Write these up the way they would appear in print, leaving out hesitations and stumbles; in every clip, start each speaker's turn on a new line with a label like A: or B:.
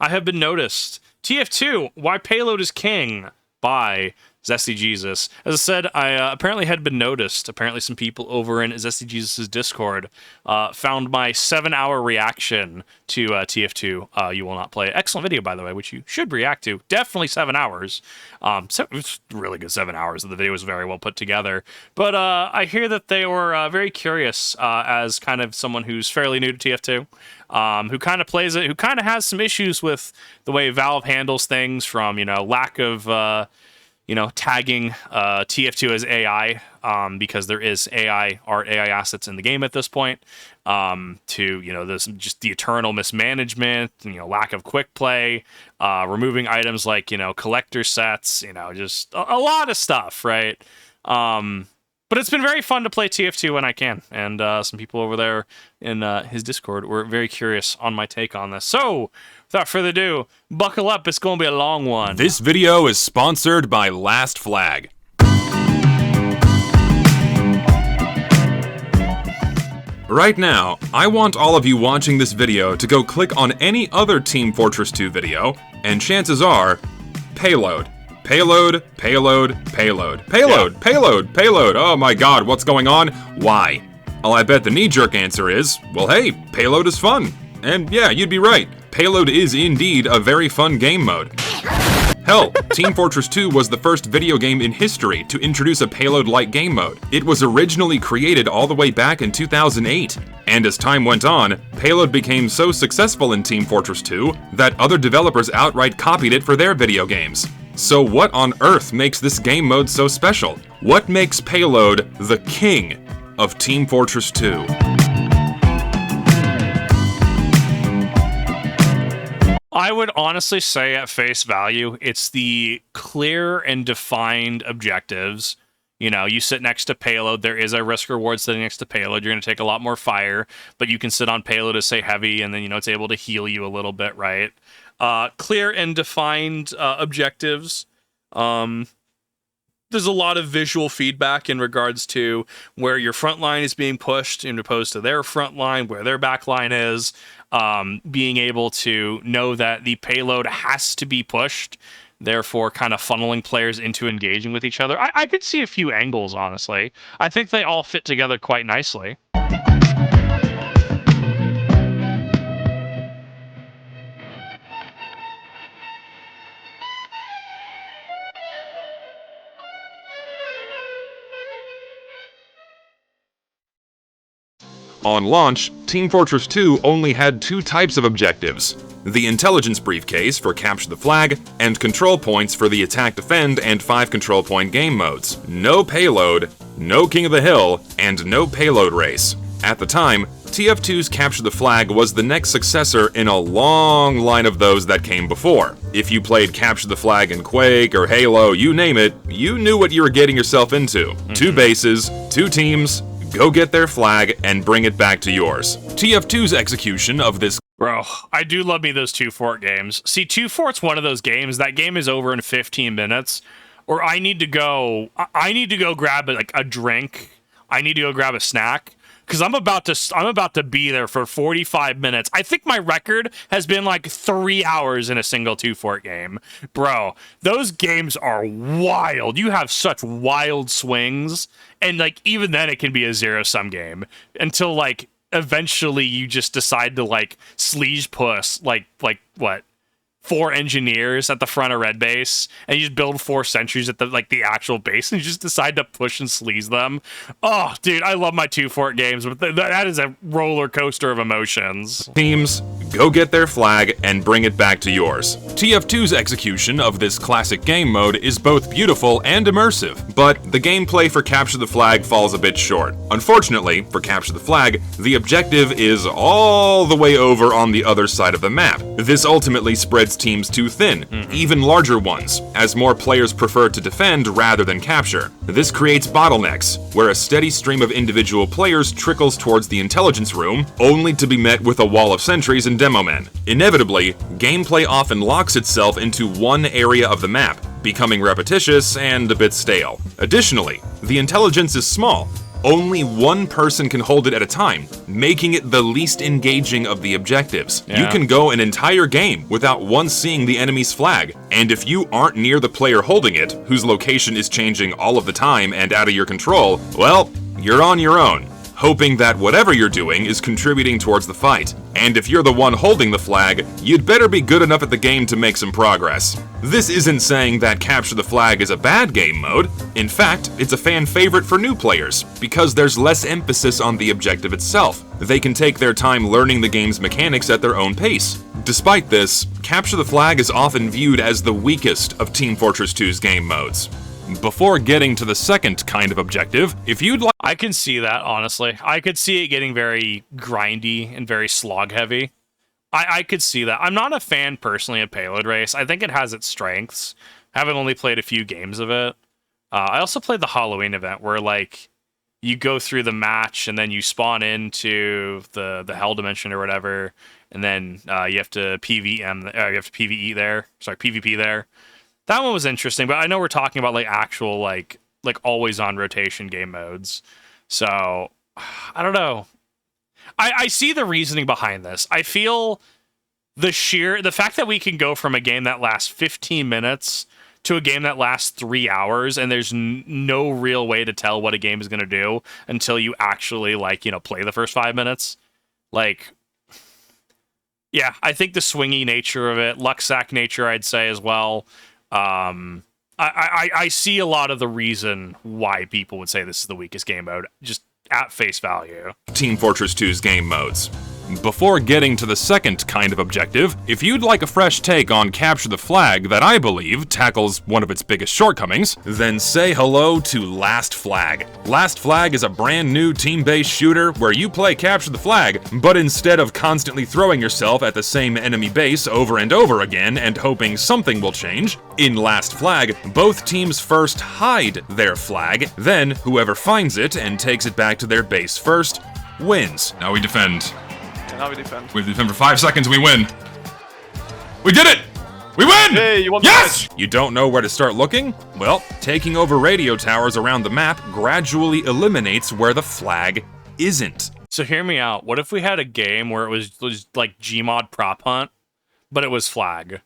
A: I have been noticed. TF2, Why Payload is King by Zesty Jesus. As I said, I apparently had been noticed. Apparently some people over in Zesty Jesus' Discord found my 7-hour reaction to TF2, You Will Not Play. Excellent video, by the way, which you should react to. Definitely 7 hours. It was really good 7 hours. The video was very well put together. But I hear that they were very curious as kind of someone who's fairly new to TF2. Who kind of plays it, who kind of has some issues with the way Valve handles things, from, lack of, tagging TF2 as AI, because there is AI assets in the game at this point, to, this just the eternal mismanagement, lack of quick play, removing items like, collector sets, just a lot of stuff, right? But it's been very fun to play TF2 when I can, and some people over there in his Discord were very curious on my take on this. So, without further ado, buckle up, it's going to be a long one.
B: This video is sponsored by Last Flag. Right now, I want all of you watching this video to go click on any other Team Fortress 2 video, and chances are, Payload. Payload, payload, payload, payload,
A: Yeah.
B: payload, payload. Oh my god, what's going on? Why? Well, I bet the knee-jerk answer is, well, hey, Payload is fun. And yeah, you'd be right. Payload is indeed a very fun game mode. Hell, Team Fortress 2 was the first video game in history to introduce a Payload-like game mode. It was originally created all the way back in 2008. And as time went on, Payload became so successful in Team Fortress 2 that other developers outright copied it for their video games. So what on earth makes this game mode so special? What makes Payload the king of Team Fortress 2?
A: I would honestly say at face value, it's the clear and defined objectives. You sit next to Payload, there is a risk reward sitting next to Payload. You're going to take a lot more fire, but you can sit on Payload as, say, heavy, and then, it's able to heal you a little bit, right? Clear and defined objectives. There's a lot of visual feedback in regards to where your front line is being pushed in opposed to their front line, where their back line is. Being able to know that the payload has to be pushed, therefore kind of funneling players into engaging with each other. I could see a few angles, honestly. I think they all fit together quite nicely.
B: On launch, Team Fortress 2 only had 2 types of objectives: the Intelligence Briefcase for Capture the Flag, and Control Points for the Attack Defend and 5 Control Point game modes. No Payload, no King of the Hill, and no Payload Race. At the time, TF2's Capture the Flag was the next successor in a long line of those that came before. If you played Capture the Flag in Quake or Halo, you name it, you knew what you were getting yourself into. 2 bases, 2 teams, go get their flag and bring it back to yours. TF2's execution of this...
A: Bro, I do love me those 2 Fort games. See, 2 Fort's one of those games, that game is over in 15 minutes, or I need to go grab a drink, I need to go grab a snack, because I'm about to be there for 45 minutes. I think my record has been like 3 hours in a single 2 Fort game. Bro, those games are wild. You have such wild swings, and even then it can be a zero-sum game until eventually you just decide to sleege puss what? 4 engineers at the front of red base, and you just build 4 sentries at the actual base, and you just decide to push and sleaze them. Oh, dude, I love my 2 Fort games, but that is a roller coaster of emotions.
B: Teams, go get their flag and bring it back to yours. TF2's execution of this classic game mode is both beautiful and immersive, but the gameplay for Capture the Flag falls a bit short. Unfortunately, for Capture the Flag, the objective is all the way over on the other side of the map. This ultimately spreads teams too thin, even larger ones, as more players prefer to defend rather than capture. This creates bottlenecks, where a steady stream of individual players trickles towards the intelligence room, only to be met with a wall of sentries and demo men. Inevitably, gameplay often locks itself into one area of the map, becoming repetitious and a bit stale. Additionally, the intelligence is small, only one person can hold it at a time, making it the least engaging of the objectives.
A: Yeah.
B: You can go an entire game without once seeing the enemy's flag, and if you aren't near the player holding it, whose location is changing all of the time and out of your control, well, you're on your own, hoping that whatever you're doing is contributing towards the fight. And if you're the one holding the flag, you'd better be good enough at the game to make some progress. This isn't saying that Capture the Flag is a bad game mode. In fact, it's a fan favorite for new players, because there's less emphasis on the objective itself. They can take their time learning the game's mechanics at their own pace. Despite this, Capture the Flag is often viewed as the weakest of Team Fortress 2's game modes. Before getting to the second kind of objective, if you'd like...
A: I can see that, honestly. I could see it getting very grindy and very slog heavy. I could see that. I'm not a fan, personally, of Payload Race. I think it has its strengths. Having only played a few games of it. I also played the Halloween event, where, like, you go through the match, and then you spawn into the Hell Dimension or whatever, and then you have to PvE there. Sorry, PvP there. That one was interesting, but I know we're talking about like actual like always on rotation game modes. So I don't know. I see the reasoning behind this. I feel the fact that we can go from a game that lasts 15 minutes to a game that lasts 3 hours, and there's no real way to tell what a game is going to do until you actually play the first 5 minutes. Like, yeah, I think the swingy nature of it, luck sack nature, I'd say as well. I see a lot of the reason why people would say this is the weakest game mode, just at face value.
B: Team Fortress 2's game modes. Before getting to the second kind of objective, if you'd like a fresh take on Capture the Flag that I believe tackles one of its biggest shortcomings, then say hello to Last Flag. Last Flag is a brand new team-based shooter where you play Capture the Flag, but instead of constantly throwing yourself at the same enemy base over and over again and hoping something will change, in Last Flag, both teams first hide their flag, then whoever finds it and takes it back to their base first wins. Now we defend.
C: Now we defend.
B: We defend for 5 seconds, we win. We did it! We win!
C: Hey, you won the
B: Yes!
C: match.
B: You don't know where to start looking? Well, taking over radio towers around the map gradually eliminates where the flag isn't.
A: So hear me out. What if we had a game where it was like Gmod prop hunt, but it was flag?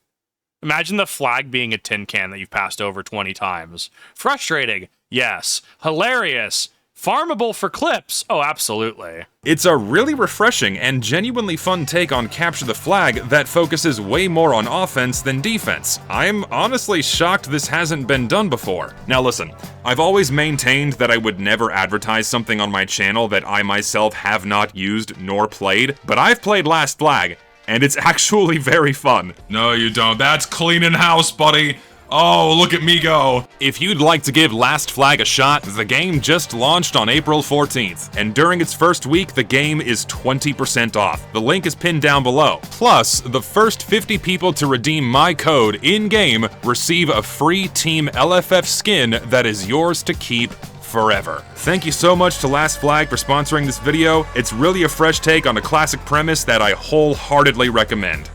A: Imagine the flag being a tin can that you've passed over 20 times. Frustrating, yes. Hilarious. Farmable for clips? Oh, absolutely.
B: It's a really refreshing and genuinely fun take on Capture the Flag that focuses way more on offense than defense. I'm honestly shocked this hasn't been done before. Now listen, I've always maintained that I would never advertise something on my channel that I myself have not used nor played, but I've played Last Flag, and it's actually very fun. No, you don't. That's cleaning house, buddy. Oh, look at me go. If you'd like to give Last Flag a shot, the game just launched on April 14th, and during its first week, the game is 20% off. The link is pinned down below. Plus, the first 50 people to redeem my code in-game receive a free Team LFF skin that is yours to keep forever. Thank you so much to Last Flag for sponsoring this video. It's really a fresh take on a classic premise that I wholeheartedly recommend.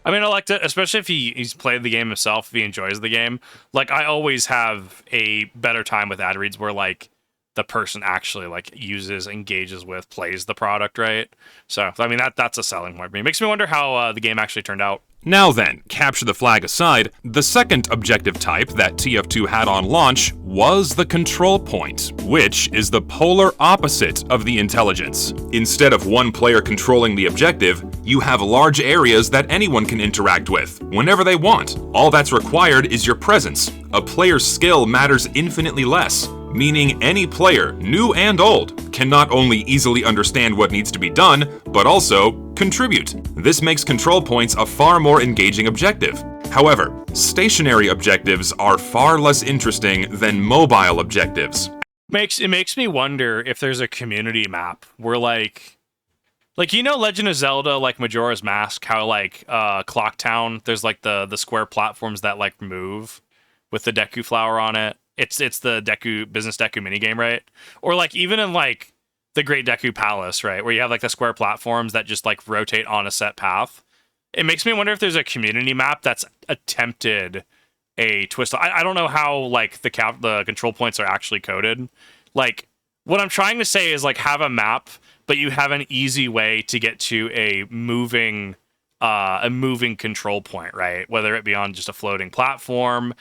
A: I mean, I liked it, especially if he's played the game himself, if he enjoys the game. Like, I always have a better time with ad reads where, like, the person actually, like, uses, engages with, plays the product, right? So, I mean, that's a selling point for me. It makes me wonder how the game actually turned out.
B: Now then, Capture the Flag aside, the second objective type that TF2 had on launch was the control point, which is the polar opposite of the intelligence. Instead of one player controlling the objective, you have large areas that anyone can interact with, whenever they want. All that's required is your presence. A player's skill matters infinitely less, meaning any player, new and old, can not only easily understand what needs to be done, but also contribute. This makes control points a far more engaging objective. However, stationary objectives are far less interesting than mobile objectives.
A: It makes me wonder if there's a community map where like Legend of Zelda, like Majora's Mask, how like Clocktown, there's like the square platforms that like move with the Deku flower on it. It's the business Deku minigame, right? Or like even in like the Great Deku Palace, right? Where you have like the square platforms that just like rotate on a set path. It makes me wonder if there's a community map that's attempted a twist. I don't know how like the control points are actually coded. Like What I'm trying to say is, like, have a map, but you have an easy way to get to a moving control point, right? Whether it be on just a floating platform,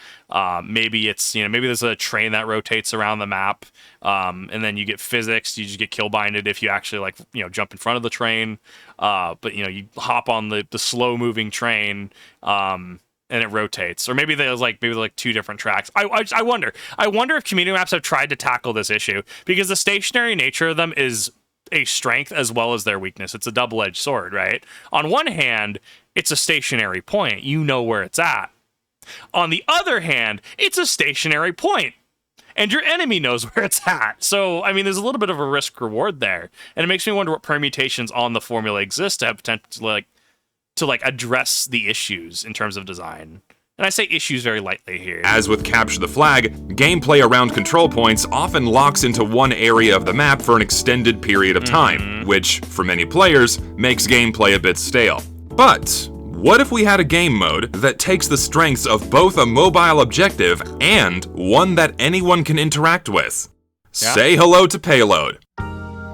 A: maybe it's, maybe there's a train that rotates around the map, and then you get physics, you just get kill binded if you actually, like, jump in front of the train, but you hop on the slow moving train, and it rotates. Or maybe there's like two different tracks. I wonder if community maps have tried to tackle this issue, because the stationary nature of them is a strength as well as their weakness. It's a double-edged sword, right? On one hand, it's a stationary point. You know where it's at. On the other hand, it's a stationary point, and your enemy knows where it's at. So, I mean, there's a little bit of a risk-reward there. And it makes me wonder what permutations on the formula exist to have potential to address the issues in terms of design. And I say issues very lightly here.
B: As with Capture the Flag, gameplay around control points often locks into one area of the map for an extended period of time, which, for many players, makes gameplay a bit stale. But what if we had a game mode that takes the strengths of both a mobile objective and one that anyone can interact with? Yeah. Say hello to Payload.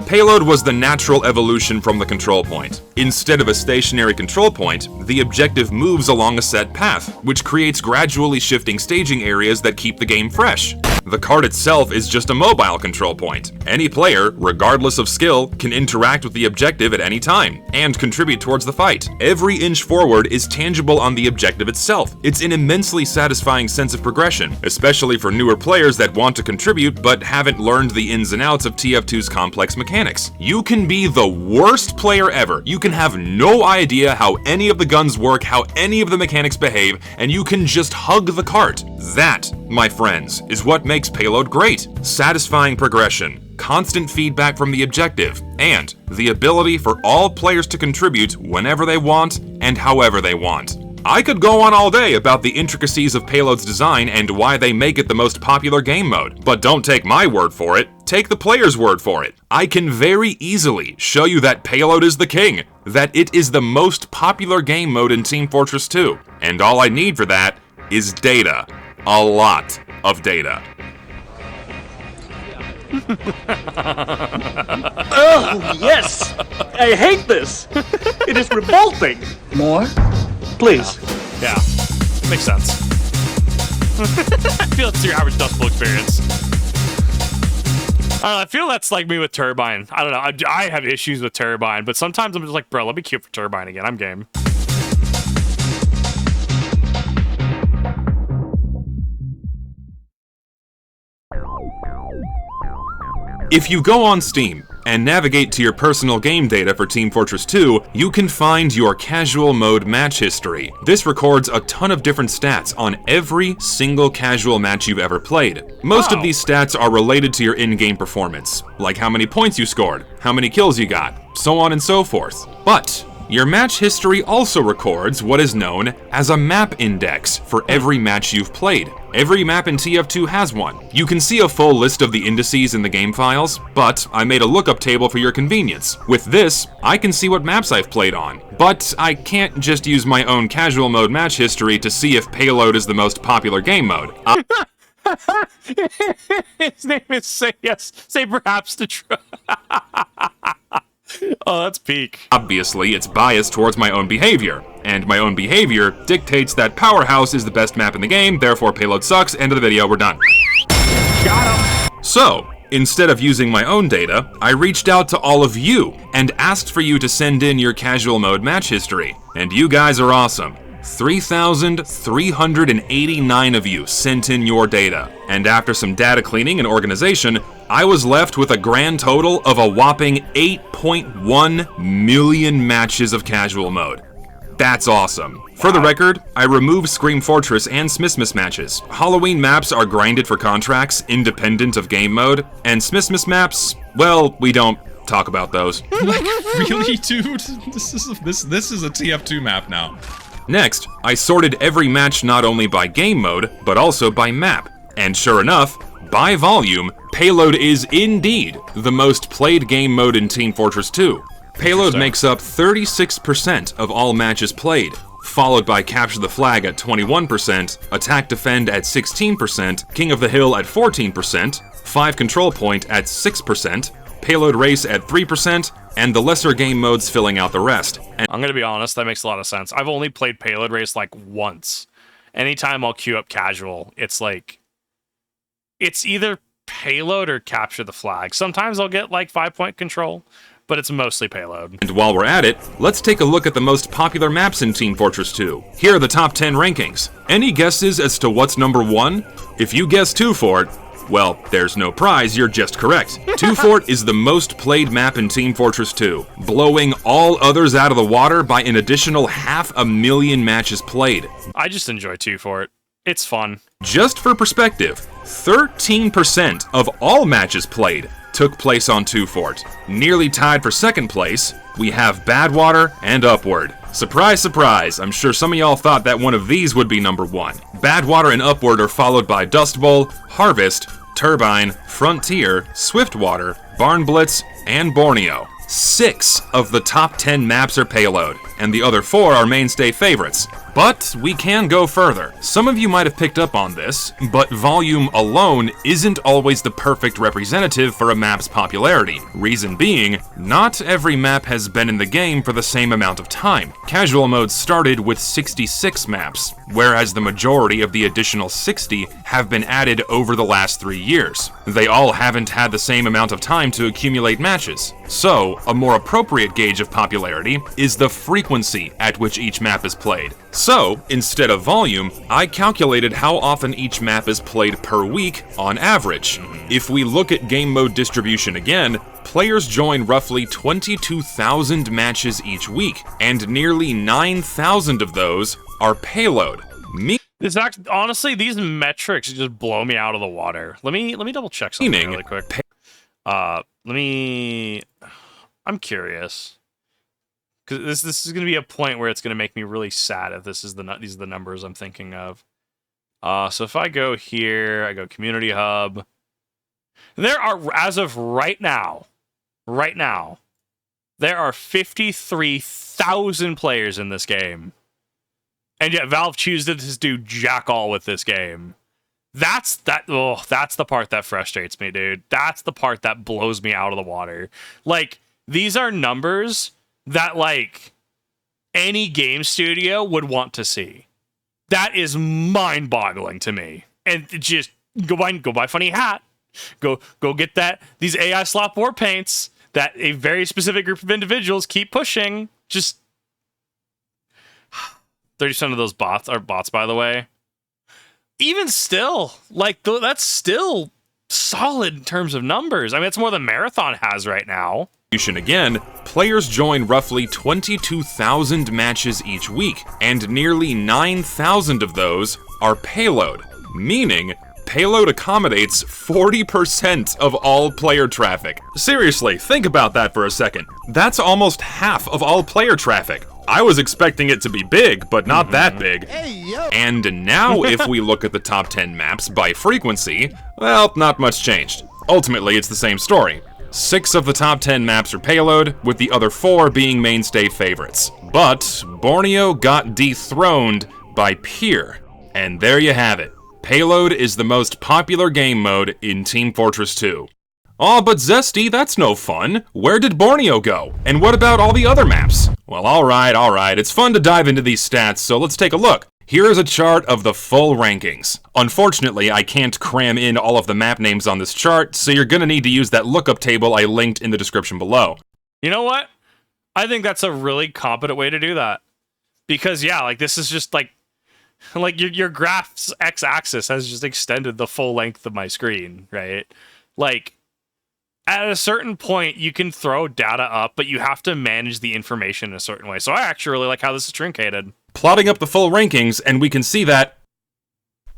B: Payload was the natural evolution from the control point. Instead of a stationary control point, the objective moves along a set path, which creates gradually shifting staging areas that keep the game fresh. The card itself is just a mobile control point. Any player, regardless of skill, can interact with the objective at any time, and contribute towards the fight. Every inch forward is tangible on the objective itself. It's an immensely satisfying sense of progression, especially for newer players that want to contribute but haven't learned the ins and outs of TF2's complex mechanics. You can be the worst player ever. You can have no idea how any of the guns work, how any of the mechanics behave, and you can just hug the cart. That, my friends, is what makes Payload great. Satisfying progression, constant feedback from the objective, and the ability for all players to contribute whenever they want and however they want. I could go on all day about the intricacies of Payload's design and why they make it the most popular game mode, but don't take my word for it, take the player's word for it. I can very easily show you that Payload is the king, that it is the most popular game mode in Team Fortress 2, and all I need for that is data. A lot of data.
C: Oh, yes! I hate this! It is revolting! More? Please.
A: Yeah, makes sense. I feel it's your average Dust Bowl experience. I don't know, I feel that's like me with Turbine. I don't know, I have issues with Turbine, but sometimes I'm just like, bro, let me queue for Turbine again, I'm game.
B: If you go on Steam and navigate to your personal game data for Team Fortress 2, you can find your casual mode match history. This records a ton of different stats on every single casual match you've ever played. Most of these stats are related to your in-game performance, like how many points you scored, how many kills you got, so on and so forth. But your match history also records what is known as a map index for every match you've played. Every map in TF2 has one. You can see a full list of the indices in the game files, but I made a lookup table for your convenience. With this, I can see what maps I've played on. But I can't just use my own casual mode match history to see if Payload is the most popular game mode.
A: His name is Say perhaps to try. Oh, that's peak.
B: Obviously, it's biased towards my own behavior, and my own behavior dictates that Powerhouse is the best map in the game, therefore Payload sucks, end of the video, we're done.
A: Got him!
B: So, instead of using my own data, I reached out to all of you and asked for you to send in your casual mode match history. And you guys are awesome. 3,389 of you sent in your data, and after some data cleaning and organization, I was left with a grand total of a whopping 8.1 million matches of casual mode. That's awesome. For the record, I removed Scream Fortress and Smithsmith matches. Halloween maps are grinded for contracts, independent of game mode, and Smithsmith maps, well, we don't talk about those.
D: Like, really, dude? This is a TF2 map now.
B: Next, I sorted every match not only by game mode, but also by map. And sure enough, by volume, Payload is indeed the most played game mode in Team Fortress 2. Payload makes up 36% of all matches played, followed by Capture the Flag at 21%, Attack Defend at 16%, King of the Hill at 14%, 5 Control Point at 6%, Payload Race at 3%, and the lesser game modes filling out the rest. And
A: I'm gonna be honest, that makes a lot of sense. I've only played Payload Race like once. Anytime I'll queue up casual, it's like, it's either Payload or Capture the Flag. Sometimes I'll get like 5-point control, but it's mostly Payload.
B: while we're at it, let's take a look at the most popular maps in Team Fortress 2. Here are the top 10 rankings. Any guesses as to what's number 1? If you guess 2 Fort, well, there's no prize, you're just correct. 2 Fort is the most played map in Team Fortress 2, blowing all others out of the water by an additional 500,000 matches played.
A: I just enjoy 2 Fort. It's fun.
B: Just for perspective, 13% of all matches played took place on 2 Fort. Nearly tied for second place, we have Badwater and Upward. Surprise, surprise, I'm sure some of y'all thought that one of these would be number 1. Badwater and Upward are followed by Dust Bowl, Harvest, Turbine, Frontier, Swiftwater, Barn Blitz, and Borneo. 6 of the top 10 maps are Payload, and the other 4 are mainstay favorites. But we can go further. Some of you might have picked up on this, but volume alone isn't always the perfect representative for a map's popularity. Reason being, not every map has been in the game for the same amount of time. Casual mode started with 66 maps, whereas the majority of the additional 60 have been added over the last 3 years. They all haven't had the same amount of time to accumulate matches. So, a more appropriate gauge of popularity is the frequency at which each map is played. So, instead of volume, I calculated how often each map is played per week on average. If we look at game mode distribution again, players join roughly 22,000 matches each week, and nearly 9,000 of those are Payload.
A: Honestly, these metrics just blow me out of the water. Let me double check something really quick. I'm curious. Because this is going to be a point where it's going to make me really sad if these are the numbers I'm thinking of. So if I go here, I go Community Hub. There are, as of right now, there are 53,000 players in this game. And yet Valve chooses to do jack all with this game. That's the part that frustrates me, dude. That's the part that blows me out of the water. Like, these are numbers that, like, any game studio would want to see. That is mind-boggling to me. And just go buy funny hat. Go get these AI slop war paints that a very specific group of individuals keep pushing. Just 30% of those bots are bots, by the way. Even still, like, that's still solid in terms of numbers. I mean, it's more than Marathon has right now.
B: Again, players join roughly 22,000 matches each week, and nearly 9,000 of those are Payload, meaning Payload accommodates 40% of all player traffic. Seriously, think about that for a second. That's almost half of all player traffic. I was expecting it to be big, but not that big. And now if we look at the top 10 maps by frequency, well, not much changed. Ultimately, it's the same story. 6 of the top 10 maps are Payload, with the other 4 being mainstay favorites. But Borneo got dethroned by Pier. And there you have it. Payload is the most popular game mode in Team Fortress 2. Aw, but Zesty, that's no fun. Where did Borneo go? And what about all the other maps? Well, alright, it's fun to dive into these stats, so let's take a look. Here is a chart of the full rankings. Unfortunately, I can't cram in all of the map names on this chart, so you're gonna need to use that lookup table I linked in the description below.
A: You know what? I think that's a really competent way to do that. Because, yeah, like, this is just, like your graph's x-axis has just extended the full length of my screen, right? Like, at a certain point, you can throw data up, but you have to manage the information in a certain way. So I actually really like how this is truncated.
B: Plotting up the full rankings, and we can see that...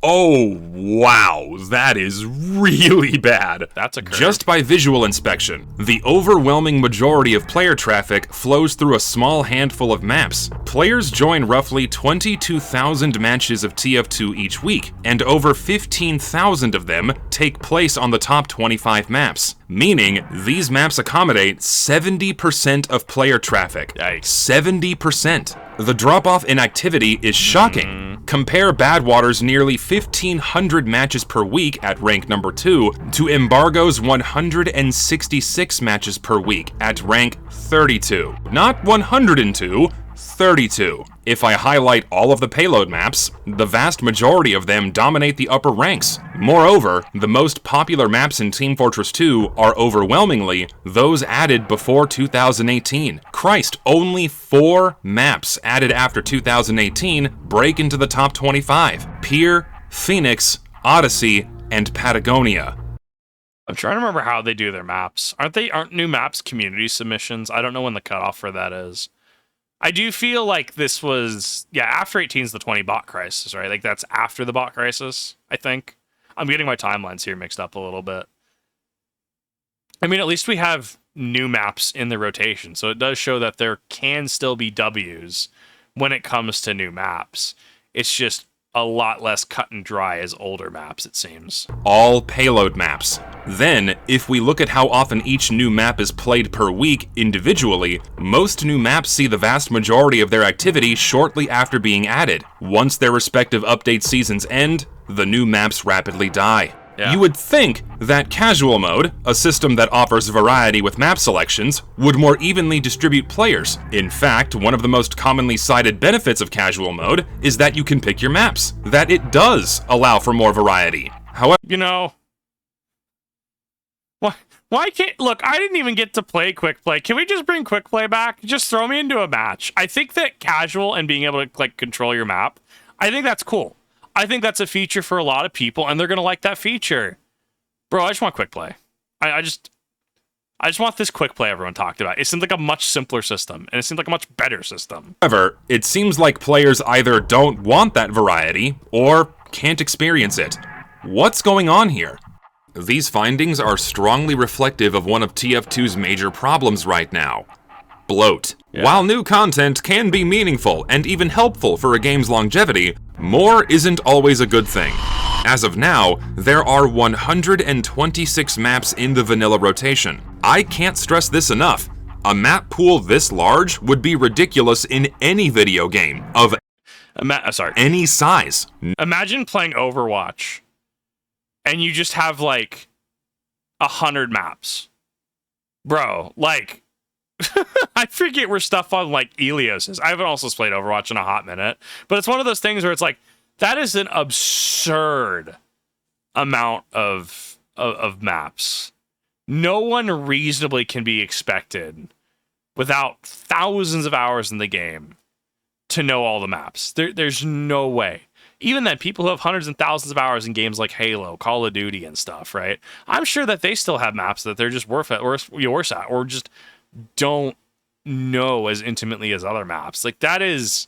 B: Oh, wow, that is really bad.
A: That's a curve.
B: Just by visual inspection, the overwhelming majority of player traffic flows through a small handful of maps. Players join roughly 22,000 matches of TF2 each week, and over 15,000 of them take place on the top 25 maps. Meaning, these maps accommodate 70% of player traffic.
A: Yikes.
B: 70%. The drop-off in activity is shocking. Compare Badwater's nearly 1,500 matches per week at rank number 2 to Embargo's 166 matches per week at rank 32. Not 102, 32. If I highlight all of the Payload maps, the vast majority of them dominate the upper ranks. Moreover, the most popular maps in Team Fortress 2 are overwhelmingly those added before 2018. Christ, only 4 maps added after 2018 break into the top 25. Pier, Phoenix, Odyssey, and Patagonia.
A: I'm trying to remember how they do their maps. Aren't new maps community submissions? I don't know when the cutoff for that is. I do feel like this was, after 18 is the 20 bot crisis, right? Like, that's after the bot crisis, I think. I'm getting my timelines here mixed up a little bit. I mean, at least we have new maps in the rotation, so it does show that there can still be Ws when it comes to new maps. It's just a lot less cut and dry as older maps, it seems.
B: All Payload maps. Then, if we look at how often each new map is played per week individually, most new maps see the vast majority of their activity shortly after being added. Once their respective update seasons end, the new maps rapidly die.
A: Yeah.
B: You would think that Casual Mode, a system that offers variety with map selections, would more evenly distribute players. In fact, one of the most commonly cited benefits of Casual Mode is that you can pick your maps, that it does allow for more variety. However,
A: Why can't... Look, I didn't even get to play Quick Play. Can we just bring Quick Play back? Just throw me into a match. I think that casual and being able to, control your map, I think that's cool. I think that's a feature for a lot of people, and they're going to like that feature. Bro, I just want Quick Play. I just want this Quick Play everyone talked about. It seems like a much simpler system, and it seems like a much better system.
B: However, it seems like players either don't want that variety, or can't experience it. What's going on here? These findings are strongly reflective of one of TF2's major problems right now: bloat.
A: Yeah.
B: While new content can be meaningful and even helpful for a game's longevity, more isn't always a good thing. As of now, there are 126 maps in the vanilla rotation. I can't stress this enough. A map pool this large would be ridiculous in any video game of any size.
A: Imagine playing Overwatch, and you just have, 100 maps. Bro, I forget where stuff on, Elios is. I haven't also played Overwatch in a hot minute, but it's one of those things where it's that is an absurd amount of maps. No one reasonably can be expected, without thousands of hours in the game, to know all the maps. There's no way. Even then, people who have hundreds and thousands of hours in games like Halo, Call of Duty, and stuff, right? I'm sure that they still have maps that they're just worse at, or just don't know as intimately as other maps. That is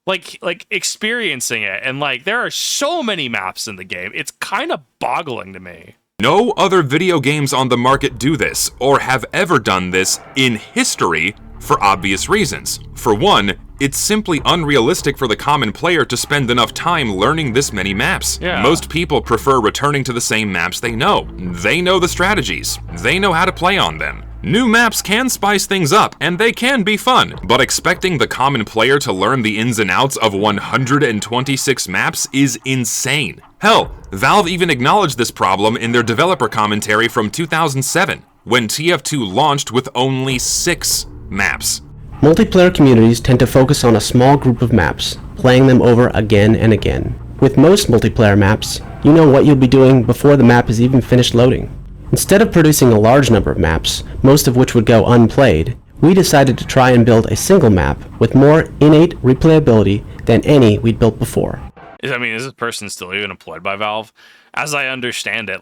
A: like experiencing it, and there are so many maps in the game. It's kind of boggling to me.
B: No other video games on the market do this, or have ever done this in history, for obvious reasons. For one, it's simply unrealistic for the common player to spend enough time learning this many maps.
A: Yeah.
B: Most people prefer returning to the same maps they know. They know the strategies. They know how to play on them. New maps can spice things up, and they can be fun, but expecting the common player to learn the ins and outs of 126 maps is insane. Hell, Valve even acknowledged this problem in their developer commentary from 2007, when TF2 launched with only 6 maps.
E: Multiplayer communities tend to focus on a small group of maps, playing them over again and again. With most multiplayer maps, you know what you'll be doing before the map is even finished loading. Instead of producing a large number of maps, most of which would go unplayed, we decided to try and build a single map with more innate replayability than any we'd built before.
A: Is this person still even employed by Valve? As I understand it,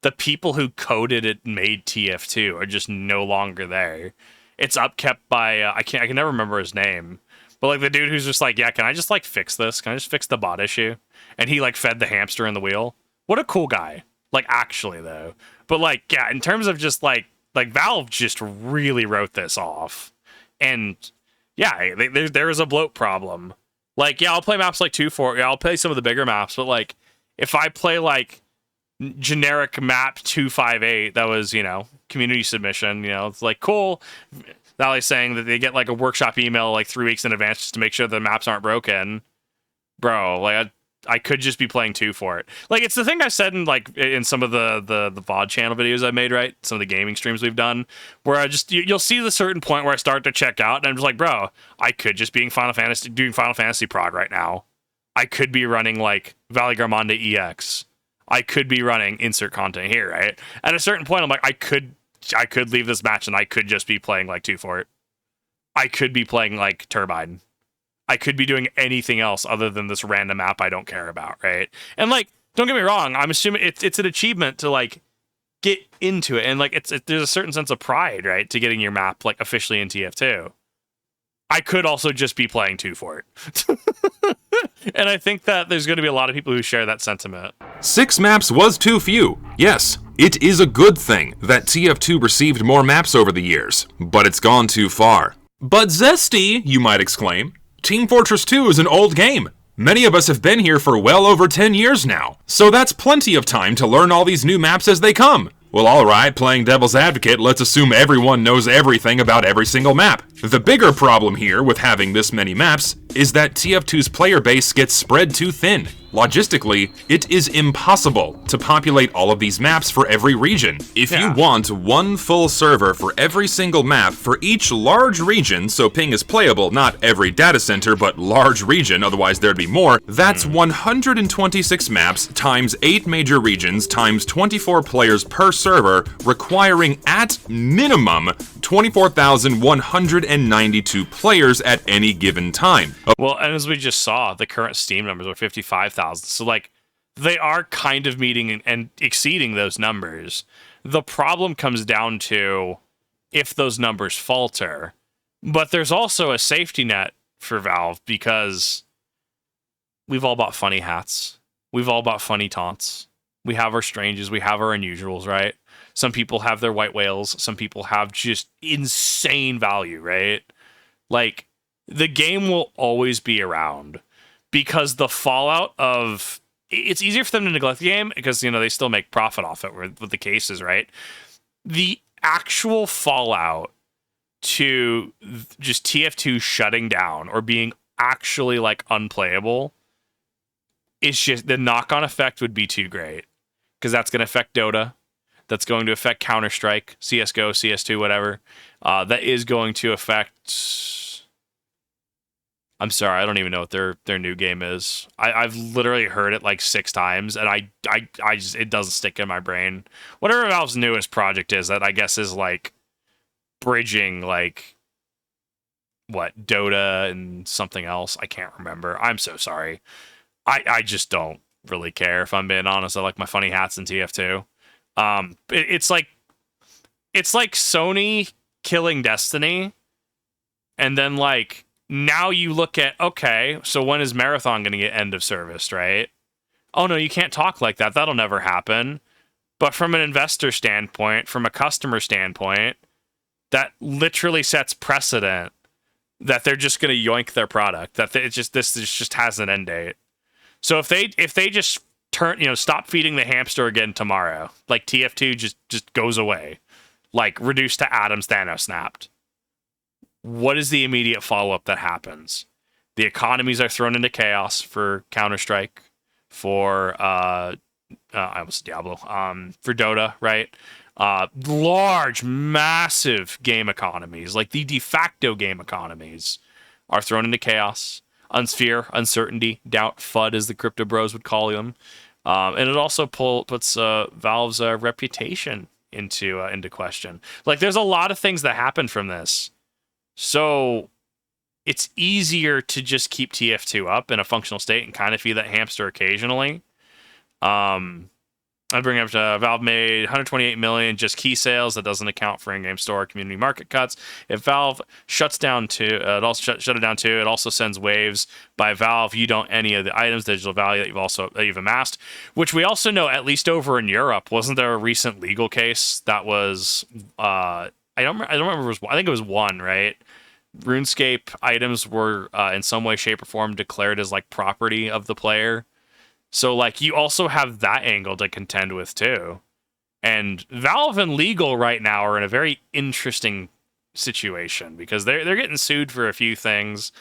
A: the people who coded it and made TF2 are just no longer there. It's upkept by I can never remember his name, but the dude who's just can I just fix this? Can I just fix the bot issue? And he fed the hamster in the wheel. What a cool guy. Actually though. But in terms of just Valve just really wrote this off. And there is a bloat problem. I'll play maps 2-4. I'll play some of the bigger maps, but if I play generic map 258 that was, community submission, it's cool. Valley's saying that they get a workshop email 3 weeks in advance just to make sure the maps aren't broken. bro, like I could just be playing 2 for it. Like, it's the thing I said in like in some of the VOD channel videos I made, right? Some of the gaming streams we've done, where I just you'll see the certain point where I start to check out, and I'm just like, bro, I could just be doing Final Fantasy prog right now. I could be running like Valley Garmonda EX. I could be running insert content here, right? At a certain point, I'm like, I could leave this match and I could just be playing like 2 for it. I could be playing like Turbine. I could be doing anything else other than this random map I don't care about, right? And like, don't get me wrong, I'm assuming it's an achievement to like get into it, and like there's a certain sense of pride, right, to getting your map like officially in TF2. I could also just be playing 2 for it. And I think that there's going to be a lot of people who share that sentiment.
B: 6 maps was too few. Yes, it is a good thing that TF2 received more maps over the years, but it's gone too far. But Zesty, you might exclaim. Team Fortress 2 is an old game. Many of us have been here for well over 10 years now, so that's plenty of time to learn all these new maps as they come. Well, alright, playing devil's advocate, let's assume everyone knows everything about every single map. The bigger problem here with having this many maps is that TF2's player base gets spread too thin. Logistically, it is impossible to populate all of these maps for every region. If you want one full server for every single map for each large region, so ping is playable, not every data center, but large region, otherwise there'd be more, that's 126 maps times 8 major regions times 24 players per server, requiring at minimum 24,192 players at any given time.
A: Well, and as we just saw, the current Steam numbers are 55,000. So, like, they are kind of meeting and exceeding those numbers. The problem comes down to if those numbers falter. But there's also a safety net for Valve because we've all bought funny hats. We've all bought funny taunts. We have our stranges. We have our unusuals, right? Some people have their white whales. Some people have just insane value, right? Like, the game will always be around because the fallout of... It's easier for them to neglect the game because, you know, they still make profit off it with the cases, right? The actual fallout to just TF2 shutting down or being actually, like, unplayable is just... The knock-on effect would be too great because that's going to affect Dota. That's going to affect Counter-Strike, CSGO, CS2, whatever. That is going to affect... I'm sorry, I don't even know what their new game is. I've literally heard it like 6 times, and I just it doesn't stick in my brain. Whatever Valve's newest project is, that I guess is like bridging like what Dota and something else. I can't remember. I'm so sorry. I just don't really care if I'm being honest. I like my funny hats in TF2. It's like Sony killing Destiny, and then like. Now you look at, okay, so when is Marathon going to get end of service, right? Oh, no, you can't talk like that. That'll never happen. But from an investor standpoint, from a customer standpoint, that literally sets precedent that they're just going to yoink their product. That this just has an end date. So if they just stop feeding the hamster again tomorrow, like TF2 just goes away, like reduced to atoms, Thanos snapped. What is the immediate follow-up that happens? The economies are thrown into chaos for Counter-Strike, for I almost Diablo, for Dota, right? Large, massive game economies, like the de facto game economies, are thrown into chaos. Fear, uncertainty, doubt, FUD, as the crypto bros would call them. And it also puts Valve's reputation into question. Like, there's a lot of things that happen from this. So it's easier to just keep TF2 up in a functional state and kind of feed that hamster occasionally. I bring up to Valve made 128 million just key sales. That doesn't account for in-game store community market cuts. If Valve shuts down too, it also shut it down too. It also sends waves by Valve. You don't any of the items, digital value that you've amassed, which we also know at least over in Europe. Wasn't there a recent legal case that was? I don't remember. I think it was one, right? RuneScape items were in some way, shape, or form declared as like property of the player. So, like, you also have that angle to contend with, too. And Valve and legal right now are in a very interesting situation because they're getting sued for a few things.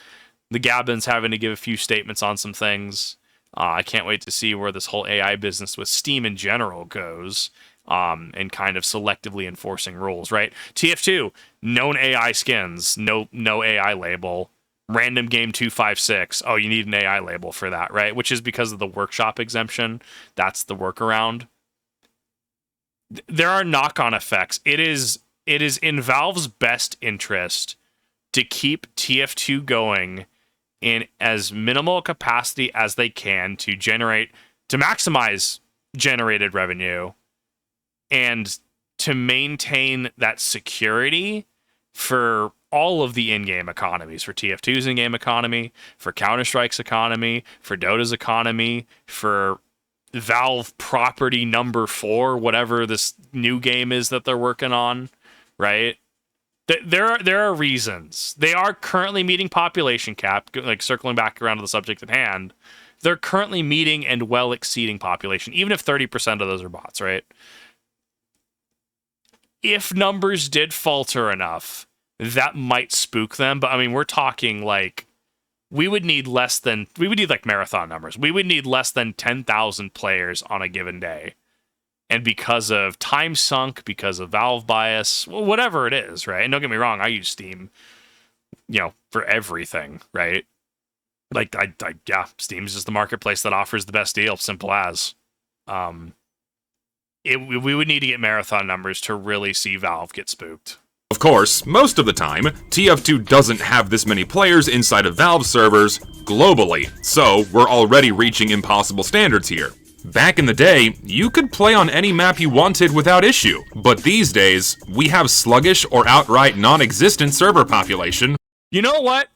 A: The Gabbin's having to give a few statements on some things. I can't wait to see where this whole AI business with Steam in general goes, and kind of selectively enforcing rules, right? TF2, known AI skins, no AI label. Random game 256, oh, you need an AI label for that, right? Which is because of the workshop exemption. That's the workaround. There are knock-on effects. It is in Valve's best interest to keep TF2 going in as minimal capacity as they can to maximize generated revenue and to maintain that security for all of the in-game economies, for TF2's in-game economy, for Counter-Strike's economy, for Dota's economy, for Valve property number 4, whatever this new game is that they're working on, right? There are reasons. They are currently meeting population cap, like circling back around to the subject at hand. They're currently meeting and well exceeding population, even if 30% of those are bots, right? If numbers did falter enough, that might spook them. But I mean, we're talking like we would need like marathon numbers. We would need less than 10,000 players on a given day. And because of time sunk, because of Valve bias, whatever it is, right? And don't get me wrong, I use Steam, for everything, right? Like, yeah, Steam's just the marketplace that offers the best deal, simple as. We would need to get marathon numbers to really see Valve get spooked.
B: Of course, most of the time, TF2 doesn't have this many players inside of Valve servers globally, so we're already reaching impossible standards here. Back in the day, you could play on any map you wanted without issue, but these days, we have sluggish or outright non-existent server population.
A: You know what?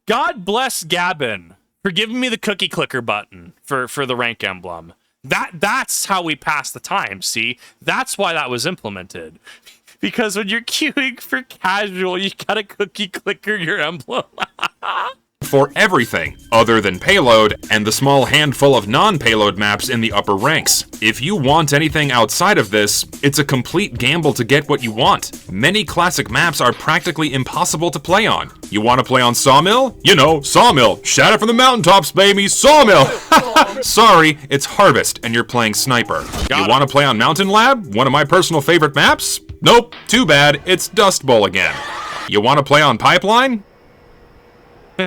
A: God bless Gabbin for giving me the cookie clicker button for the rank emblem. That's how we pass the time, see? That's why that was implemented. Because when you're queuing for casual, you gotta cookie clicker your emblem.
B: For everything other than Payload and the small handful of non-Payload maps in the upper ranks. If you want anything outside of this, it's a complete gamble to get what you want. Many classic maps are practically impossible to play on. You want to play on Sawmill? Sawmill! Shout it from the mountaintops, baby! Sawmill! Sorry, it's Harvest and you're playing Sniper. You want to play on Mountain Lab? One of my personal favorite maps? Nope, too bad, it's Dust Bowl again. You want to play on Pipeline? Oh,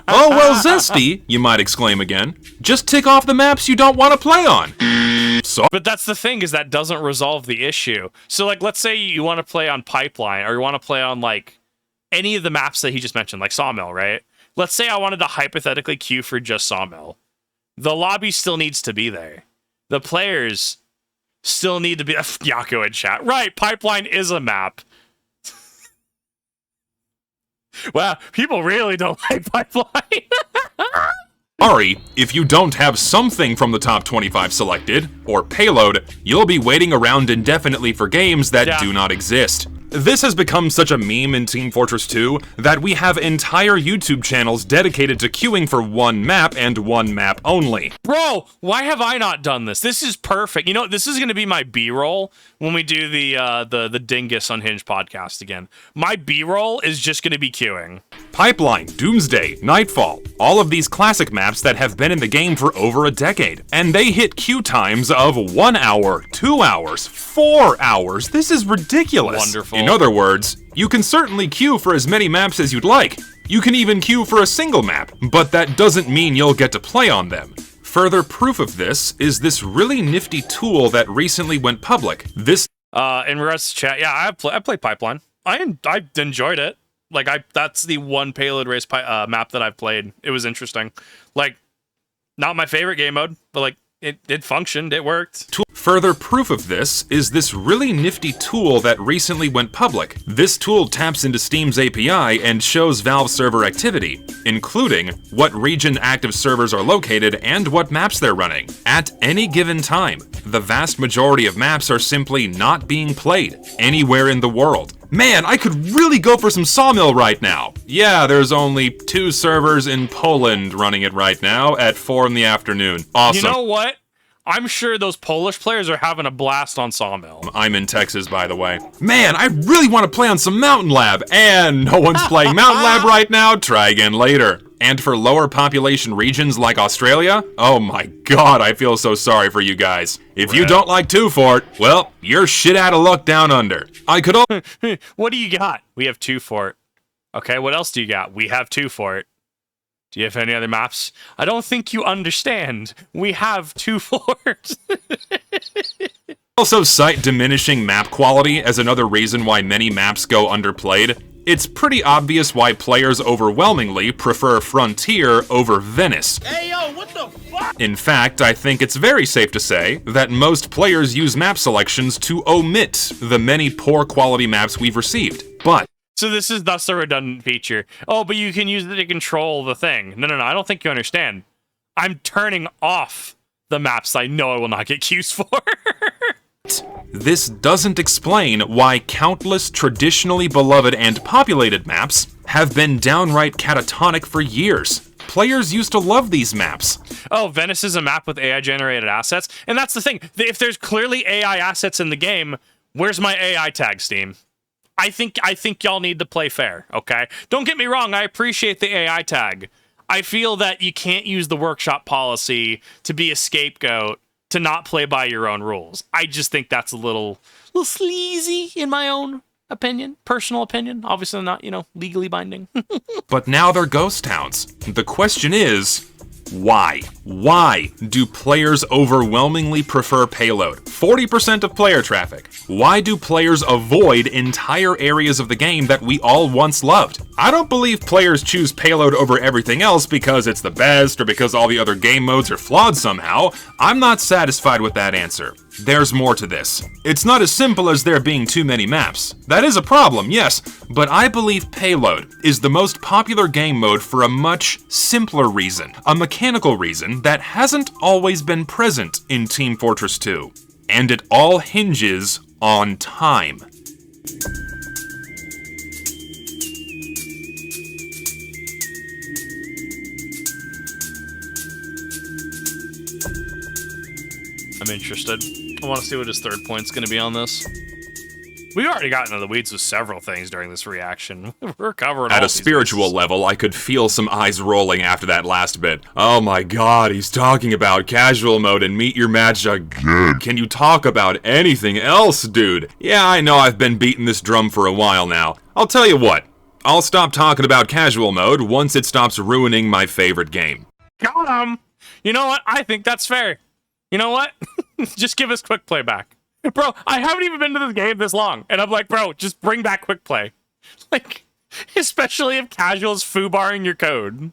B: well, Zesty, you might exclaim again. Just tick off the maps you don't want to play on.
A: But that's the thing, is that doesn't resolve the issue. So, like, let's say you want to play on Pipeline, or you want to play on, like, any of the maps that he just mentioned, like Sawmill, right? Let's say I wanted to hypothetically queue for just Sawmill. The lobby still needs to be there. The players still need to be... Yako in chat. Right, Pipeline is a map. Wow, people really don't like Pipeline.
B: Sorry, if you don't have something from the top 25 selected, or Payload, you'll be waiting around indefinitely for games that do not exist. This has become such a meme in Team Fortress 2 that we have entire YouTube channels dedicated to queuing for one map and one map only.
A: Bro, why have I not done this? This is perfect. You know, this is going to be my B-roll when we do the Dingus Unhinged podcast again. My B-roll is just going to be queuing.
B: Pipeline, Doomsday, Nightfall, all of these classic maps that have been in the game for over a decade, and they hit queue times of 1 hour, 2 hours, 4 hours. This is ridiculous.
A: Wonderful.
B: In other words, you can certainly queue for as many maps as you'd like. You can even queue for a single map, but that doesn't mean you'll get to play on them. Further proof of this is this really nifty tool that recently went public. This
A: in regards to chat, yeah, I played Pipeline. I enjoyed it. Like, that's the one Payload race map that I've played. It was interesting. Like, not my favorite game mode, but like it functioned, it worked.
B: Further proof of this is this really nifty tool that recently went public. This tool taps into Steam's API and shows Valve server activity, including what region active servers are located and what maps they're running. At any given time, the vast majority of maps are simply not being played anywhere in the world. Man, I could really go for some Sawmill right now. Yeah, there's only 2 servers in Poland running it right now at 4 in the afternoon. Awesome.
A: You know what? I'm sure those Polish players are having a blast on Sawmill.
B: I'm in Texas, by the way. Man, I really want to play on some Mountain Lab, and no one's playing Mountain Lab right now. Try again later. And for lower population regions like Australia, oh my god, I feel so sorry for you guys. If you don't like 2 Fort, well, you're shit out of luck down under. I could
A: What do you got? We have 2 Fort. Okay, what else do you got? We have 2 Fort. Do you have any other maps? I don't think you understand. We have 2 Forts.
B: also cite diminishing map quality as another reason why many maps go underplayed. It's pretty obvious why players overwhelmingly prefer Frontier over Venice.
C: Hey, yo, what the fuck?
B: In fact, I think it's very safe to say that most players use map selections to omit the many poor quality maps we've received. But
A: So this is thus a redundant feature. Oh, but you can use it to control the thing. No, I don't think you understand. I'm turning off the maps I know I will not get queues for.
B: this doesn't explain why countless traditionally beloved and populated maps have been downright catatonic for years. Players used to love these maps.
A: Oh, Venice is a map with AI-generated assets. And that's the thing. If there's clearly AI assets in the game, where's my AI tag, Steam? I think y'all need to play fair, okay? Don't get me wrong, I appreciate the AI tag. I feel that you can't use the workshop policy to be a scapegoat to not play by your own rules. I just think that's a little sleazy in my own opinion, personal opinion. Obviously not, legally binding.
B: But now they're ghost towns. The question is, why? Why do players overwhelmingly prefer Payload? 40% of player traffic. Why do players avoid entire areas of the game that we all once loved? I don't believe players choose Payload over everything else because it's the best or because all the other game modes are flawed somehow. I'm not satisfied with that answer. There's more to this. It's not as simple as there being too many maps. That is a problem, yes, but I believe Payload is the most popular game mode for a much simpler reason. A mechanical reason that hasn't always been present in Team Fortress 2. And it all hinges on time.
A: I'm interested. I want to see what his third point's going to be on this. We've already gotten into the weeds with several things during this reaction. We're covering all
B: At a
A: these
B: spiritual
A: bases.
B: level, I could feel some eyes rolling after that last bit. Oh my god, he's talking about casual mode and meet your match again. Can you talk about anything else, dude? Yeah, I know I've been beating this drum for a while now. I'll tell you what, I'll stop talking about casual mode once it stops ruining my favorite game.
A: Got him! You know what? I think that's fair. You know what? Just give us quick play back. Bro, I haven't even been to this game this long. And I'm like, bro, just bring back quick play. Like, especially if casual's foobarring your code.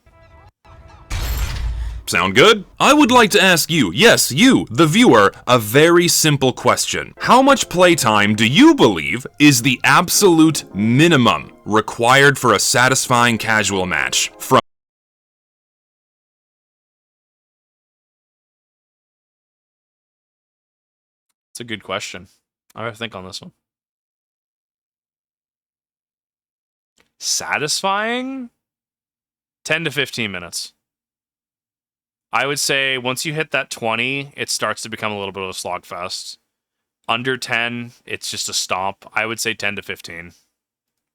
B: Sound good? I would like to ask you, yes, you, the viewer, a very simple question. How much playtime do you believe is the absolute minimum required for a satisfying casual match?
A: It's a good question. I have to think on this one. Satisfying? 10 to 15 minutes. I would say once you hit that 20, it starts to become a little bit of a slogfest. Under 10, it's just a stomp. I would say 10 to 15.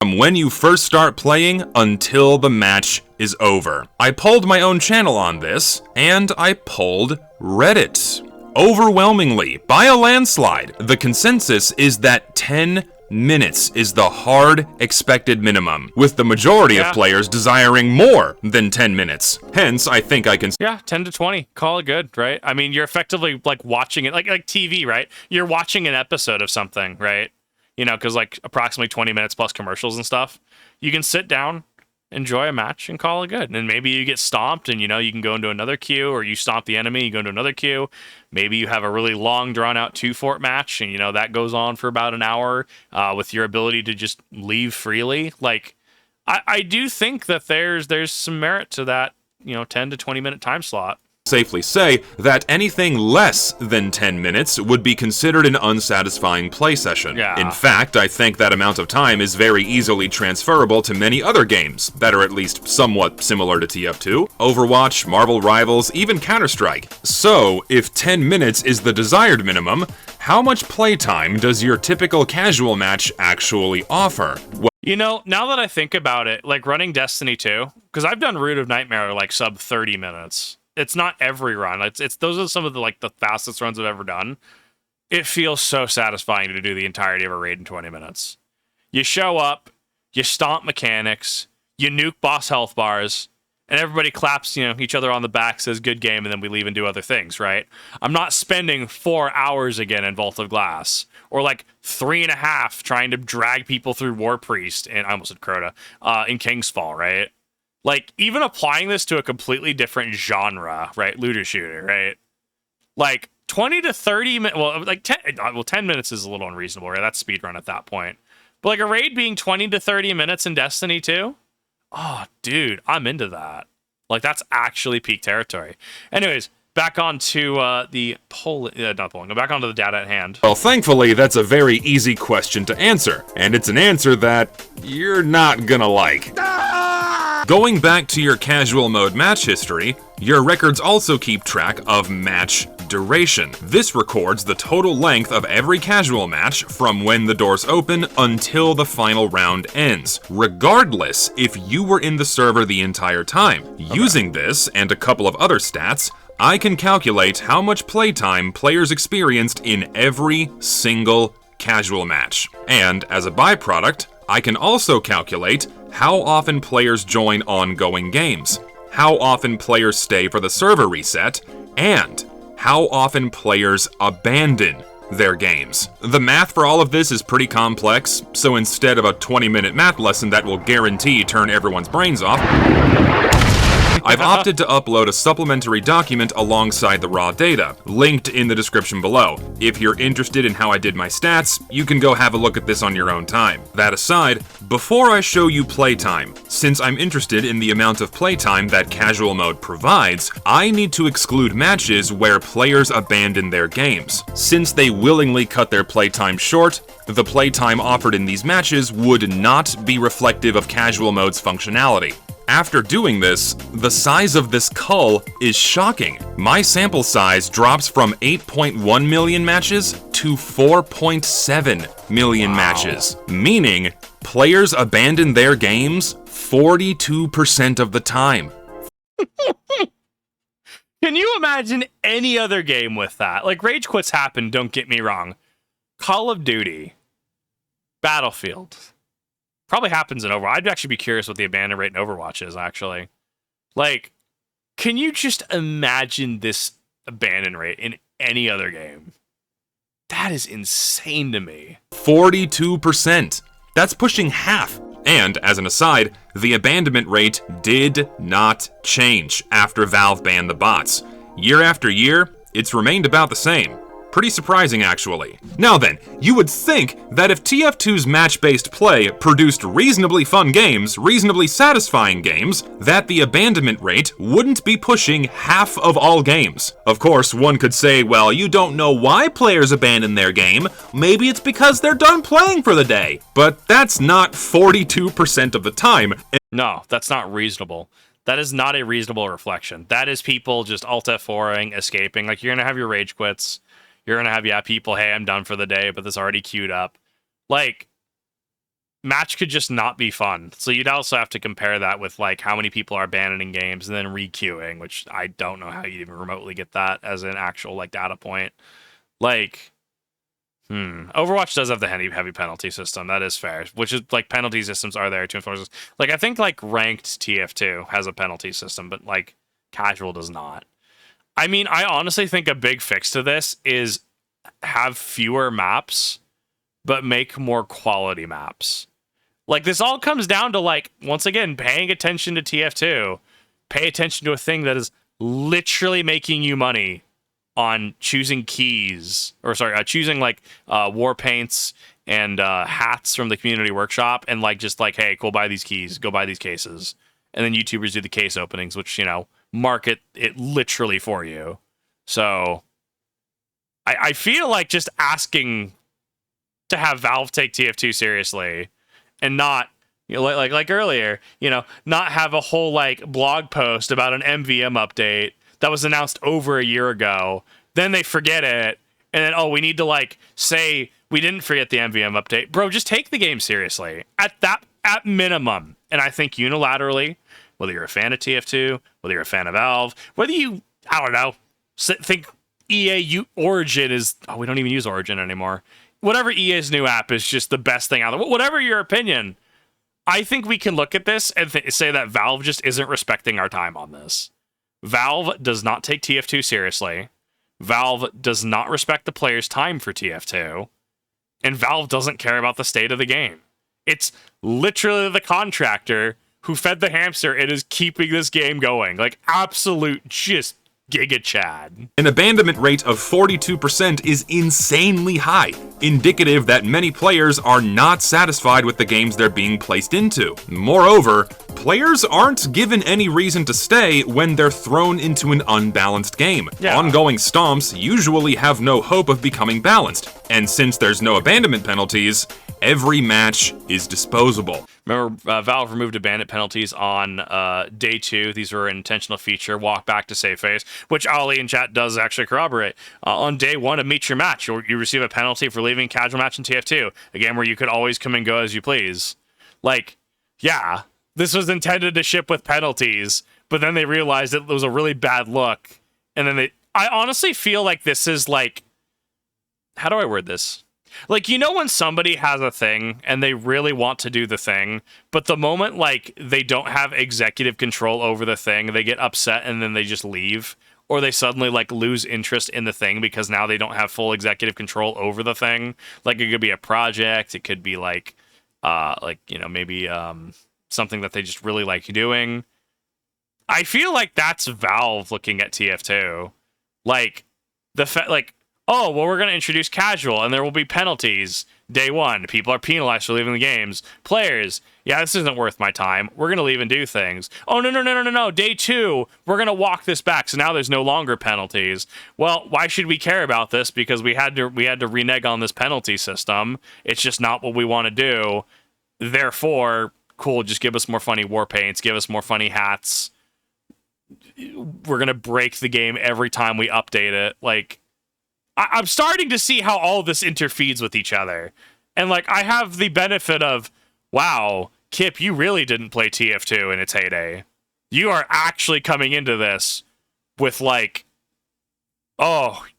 B: From when you first start playing until the match is over. I polled my own channel on this, and I polled Reddit. Overwhelmingly, by a landslide, the consensus is that 10 minutes is the hard expected minimum, with the majority of players desiring more than 10 minutes. Hence, I think I can...
A: Yeah, 10 to 20. Call it good, right? I mean, you're effectively like watching it, like TV, right? You're watching an episode of something, right? You know, because like approximately 20 minutes plus commercials and stuff. You can sit down, enjoy a match, and call it good. And maybe you get stomped and, you know, you can go into another queue, or you stomp the enemy, you go into another queue. Maybe you have a really long, drawn-out 2-fort match, and, you know, that goes on for about an hour with your ability to just leave freely. Like, I do think that there's some merit to that, you know, 10 to 20-minute time slot.
B: safely say that anything less than 10 minutes would be considered an unsatisfying play session.
A: Yeah.
B: In fact, I think that amount of time is very easily transferable to many other games that are at least somewhat similar to TF2, Overwatch, Marvel Rivals, even Counter-Strike. So, if 10 minutes is the desired minimum, how much playtime does your typical casual match actually offer?
A: You know, now that I think about it, like running Destiny 2, because I've done Root of Nightmare like sub 30 minutes. It's not every run. It's those are some of the fastest runs I've ever done. It feels so satisfying to do the entirety of a raid in 20 minutes. You show up, you stomp mechanics, you nuke boss health bars, and everybody claps, each other on the back, says good game, and then we leave and do other things, right? I'm not spending 4 hours again in Vault of Glass, or 3.5 trying to drag people through War Priest, and I almost said Crota, in Kingsfall, right? Even applying this to a completely different genre, right? Looter shooter, right? 20 to 30 minutes, 10 minutes is a little unreasonable, right? That's speedrun at that point. But a raid being 20 to 30 minutes in Destiny 2? Oh, dude, I'm into that. That's actually peak territory. Anyways, back onto the poll, not polling, back onto the data at hand.
B: Well, thankfully, that's a very easy question to answer, and it's an answer that you're not gonna like. Going back to your casual mode match history, your records also keep track of match duration. This records the total length of every casual match from when the doors open until the final round ends, regardless if you were in the server the entire time. Okay. Using this and a couple of other stats, I can calculate how much playtime players experienced in every single casual match. And as a byproduct, I can also calculate how often players join ongoing games, how often players stay for the server reset, and how often players abandon their games. The math for all of this is pretty complex, so instead of a 20-minute math lesson that will guarantee turn everyone's brains off, I've opted to upload a supplementary document alongside the raw data, linked in the description below. If you're interested in how I did my stats, you can go have a look at this on your own time. That aside, before I show you playtime, since I'm interested in the amount of playtime that casual mode provides, I need to exclude matches where players abandon their games. Since they willingly cut their playtime short, the playtime offered in these matches would not be reflective of casual mode's functionality. After doing this, the size of this cull is shocking. My sample size drops from 8.1 million matches to 4.7 million matches, meaning players abandon their games 42% of the time.
A: Can you imagine any other game with that? Rage quits happen, don't get me wrong. Call of Duty, Battlefield. Probably happens in Overwatch. I'd actually be curious what the abandon rate in Overwatch is, actually. Can you just imagine this abandon rate in any other game? That is insane to me.
B: 42%. That's pushing half. And, as an aside, the abandonment rate did not change after Valve banned the bots. Year after year, it's remained about the same. Pretty surprising, actually. Now then, you would think that if TF2's match-based play produced reasonably fun games, reasonably satisfying games, that the abandonment rate wouldn't be pushing half of all games. Of course, one could say, well, you don't know why players abandon their game. Maybe it's because they're done playing for the day. But that's not 42% of the time.
A: No, that's not reasonable. That is not a reasonable reflection. That is people just alt F4ing, escaping. You're going to have your rage quits. You're going to have, people, hey, I'm done for the day, but this already queued up. Match could just not be fun. So you'd also have to compare that with, how many people are abandoning games and then re-queuing, which I don't know how you'd even remotely get that as an actual, data point. Overwatch does have the heavy penalty system. That is fair. Which is, penalty systems are there to enforce. I think, ranked TF2 has a penalty system, but, casual does not. I mean, I honestly think a big fix to this is have fewer maps, but make more quality maps. This all comes down to, once again, paying attention to TF2. Pay attention to a thing that is literally making you money on choosing keys, choosing, war paints and hats from the community workshop, and, hey, go buy these keys, go buy these cases. And then YouTubers do the case openings, which, market it literally for you. So I feel like just asking to have Valve take TF2 seriously and not, like earlier, not have a whole like blog post about an MVM update that was announced over a year ago. Then they forget it. And then, we need to like say we didn't forget the MVM update. Bro, just take the game seriously at minimum. And I think unilaterally, whether you're a fan of TF2, whether you're a fan of Valve, whether you, I don't know, think EA Origin is, we don't even use Origin anymore. Whatever EA's new app is just the best thing out there. Whatever your opinion, I think we can look at this and say that Valve just isn't respecting our time on this. Valve does not take TF2 seriously. Valve does not respect the player's time for TF2. And Valve doesn't care about the state of the game. It's literally the contractor who fed the hamster and is keeping this game going. Like, absolute just Giga Chad.
B: An abandonment rate of 42% is insanely high, indicative that many players are not satisfied with the games they're being placed into. Moreover, players aren't given any reason to stay when they're thrown into an unbalanced game.
A: Yeah.
B: Ongoing stomps usually have no hope of becoming balanced, and since there's no abandonment penalties, every match is disposable.
A: Remember, Valve removed abandonment penalties on day 2. These were an intentional feature, walk back to save phase, which Ali in chat does actually corroborate. On day 1 of Meet Your Match, you receive a penalty for leaving casual match in TF2, a game where you could always come and go as you please. Like, yeah, this was intended to ship with penalties, but then they realized it was a really bad look. And then I honestly feel like this is like, how do I word this? Like, when somebody has a thing and they really want to do the thing, but the moment, like, they don't have executive control over the thing, they get upset and then they just leave. Or they suddenly, like, lose interest in the thing because now they don't have full executive control over the thing. Like, it could be a project. It could be, maybe something that they just really like doing. I feel like that's Valve looking at TF2. Like, we're going to introduce casual, and there will be penalties. Day 1, people are penalized for leaving the games. Players, this isn't worth my time. We're going to leave and do things. Oh, no. Day 2, we're going to walk this back, so now there's no longer penalties. Well, why should we care about this? Because we had to renege on this penalty system. It's just not what we want to do. Therefore, cool, just give us more funny war paints, give us more funny hats. We're going to break the game every time we update it. Like, I'm starting to see how all of this interfeeds with each other. And, like, I have the benefit of, wow, Kip, you really didn't play TF2 in its heyday. You are actually coming into this with, like,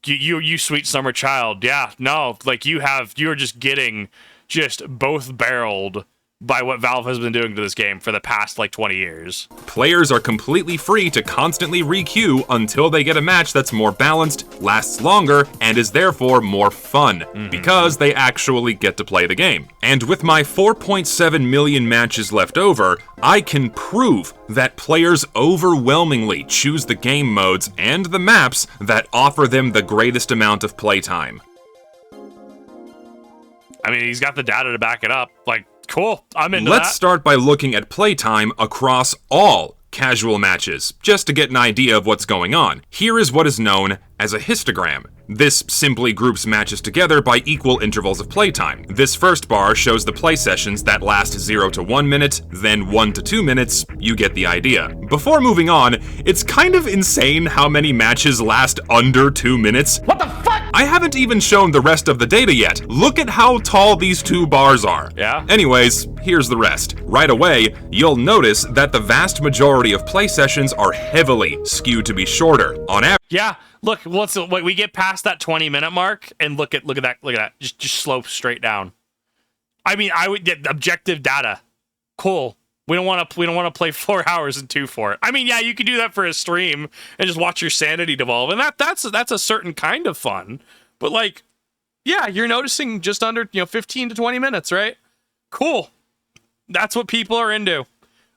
A: you sweet summer child. Yeah, no, like, you're just getting just both barreled by what Valve has been doing to this game for the past, 20 years.
B: Players are completely free to constantly re-queue until they get a match that's more balanced, lasts longer, and is therefore more fun, because they actually get to play the game. And with my 4.7 million matches left over, I can prove that players overwhelmingly choose the game modes and the maps that offer them the greatest amount of playtime.
A: I mean, he's got the data to back it up. Cool, I'm into that.
B: Let's start by looking at playtime across all casual matches, just to get an idea of what's going on. Here is what is known as a histogram. This simply groups matches together by equal intervals of playtime. This first bar shows the play sessions that last 0 to 1 minute, then 1 to 2 minutes. You get the idea. Before moving on, it's kind of insane how many matches last under 2 minutes.
C: What the fuck?
B: I haven't even shown the rest of the data yet. Look at how tall these 2 bars are.
A: Yeah?
B: Anyways, here's the rest. Right away, you'll notice that the vast majority of play sessions are heavily skewed to be shorter. On average,
A: yeah, look, we get past that 20-minute mark, and look at that. Just slope straight down. I mean, I would get objective data. Cool. We don't want to play 4 hours and 2 for it. I mean, yeah, you can do that for a stream and just watch your sanity devolve, and that's a certain kind of fun. But yeah, you're noticing just under 15 to 20 minutes, right? Cool. That's what people are into.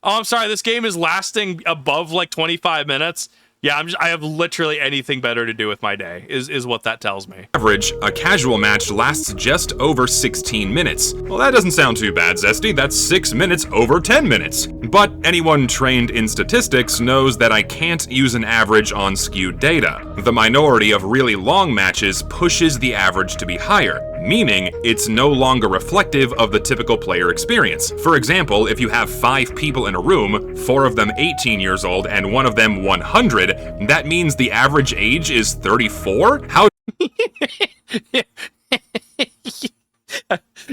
A: Oh, I'm sorry, this game is lasting above 25 minutes. Yeah, I have literally anything better to do with my day, is what that tells me.
B: Average, a casual match lasts just over 16 minutes. Well, that doesn't sound too bad, Zesty. That's 6 minutes over 10 minutes. But anyone trained in statistics knows that I can't use an average on skewed data. The minority of really long matches pushes the average to be higher, meaning it's no longer reflective of the typical player experience. For example, if you have 5 people in a room, 4 of them 18 years old and 1 of them 100, that means the average age is 34? How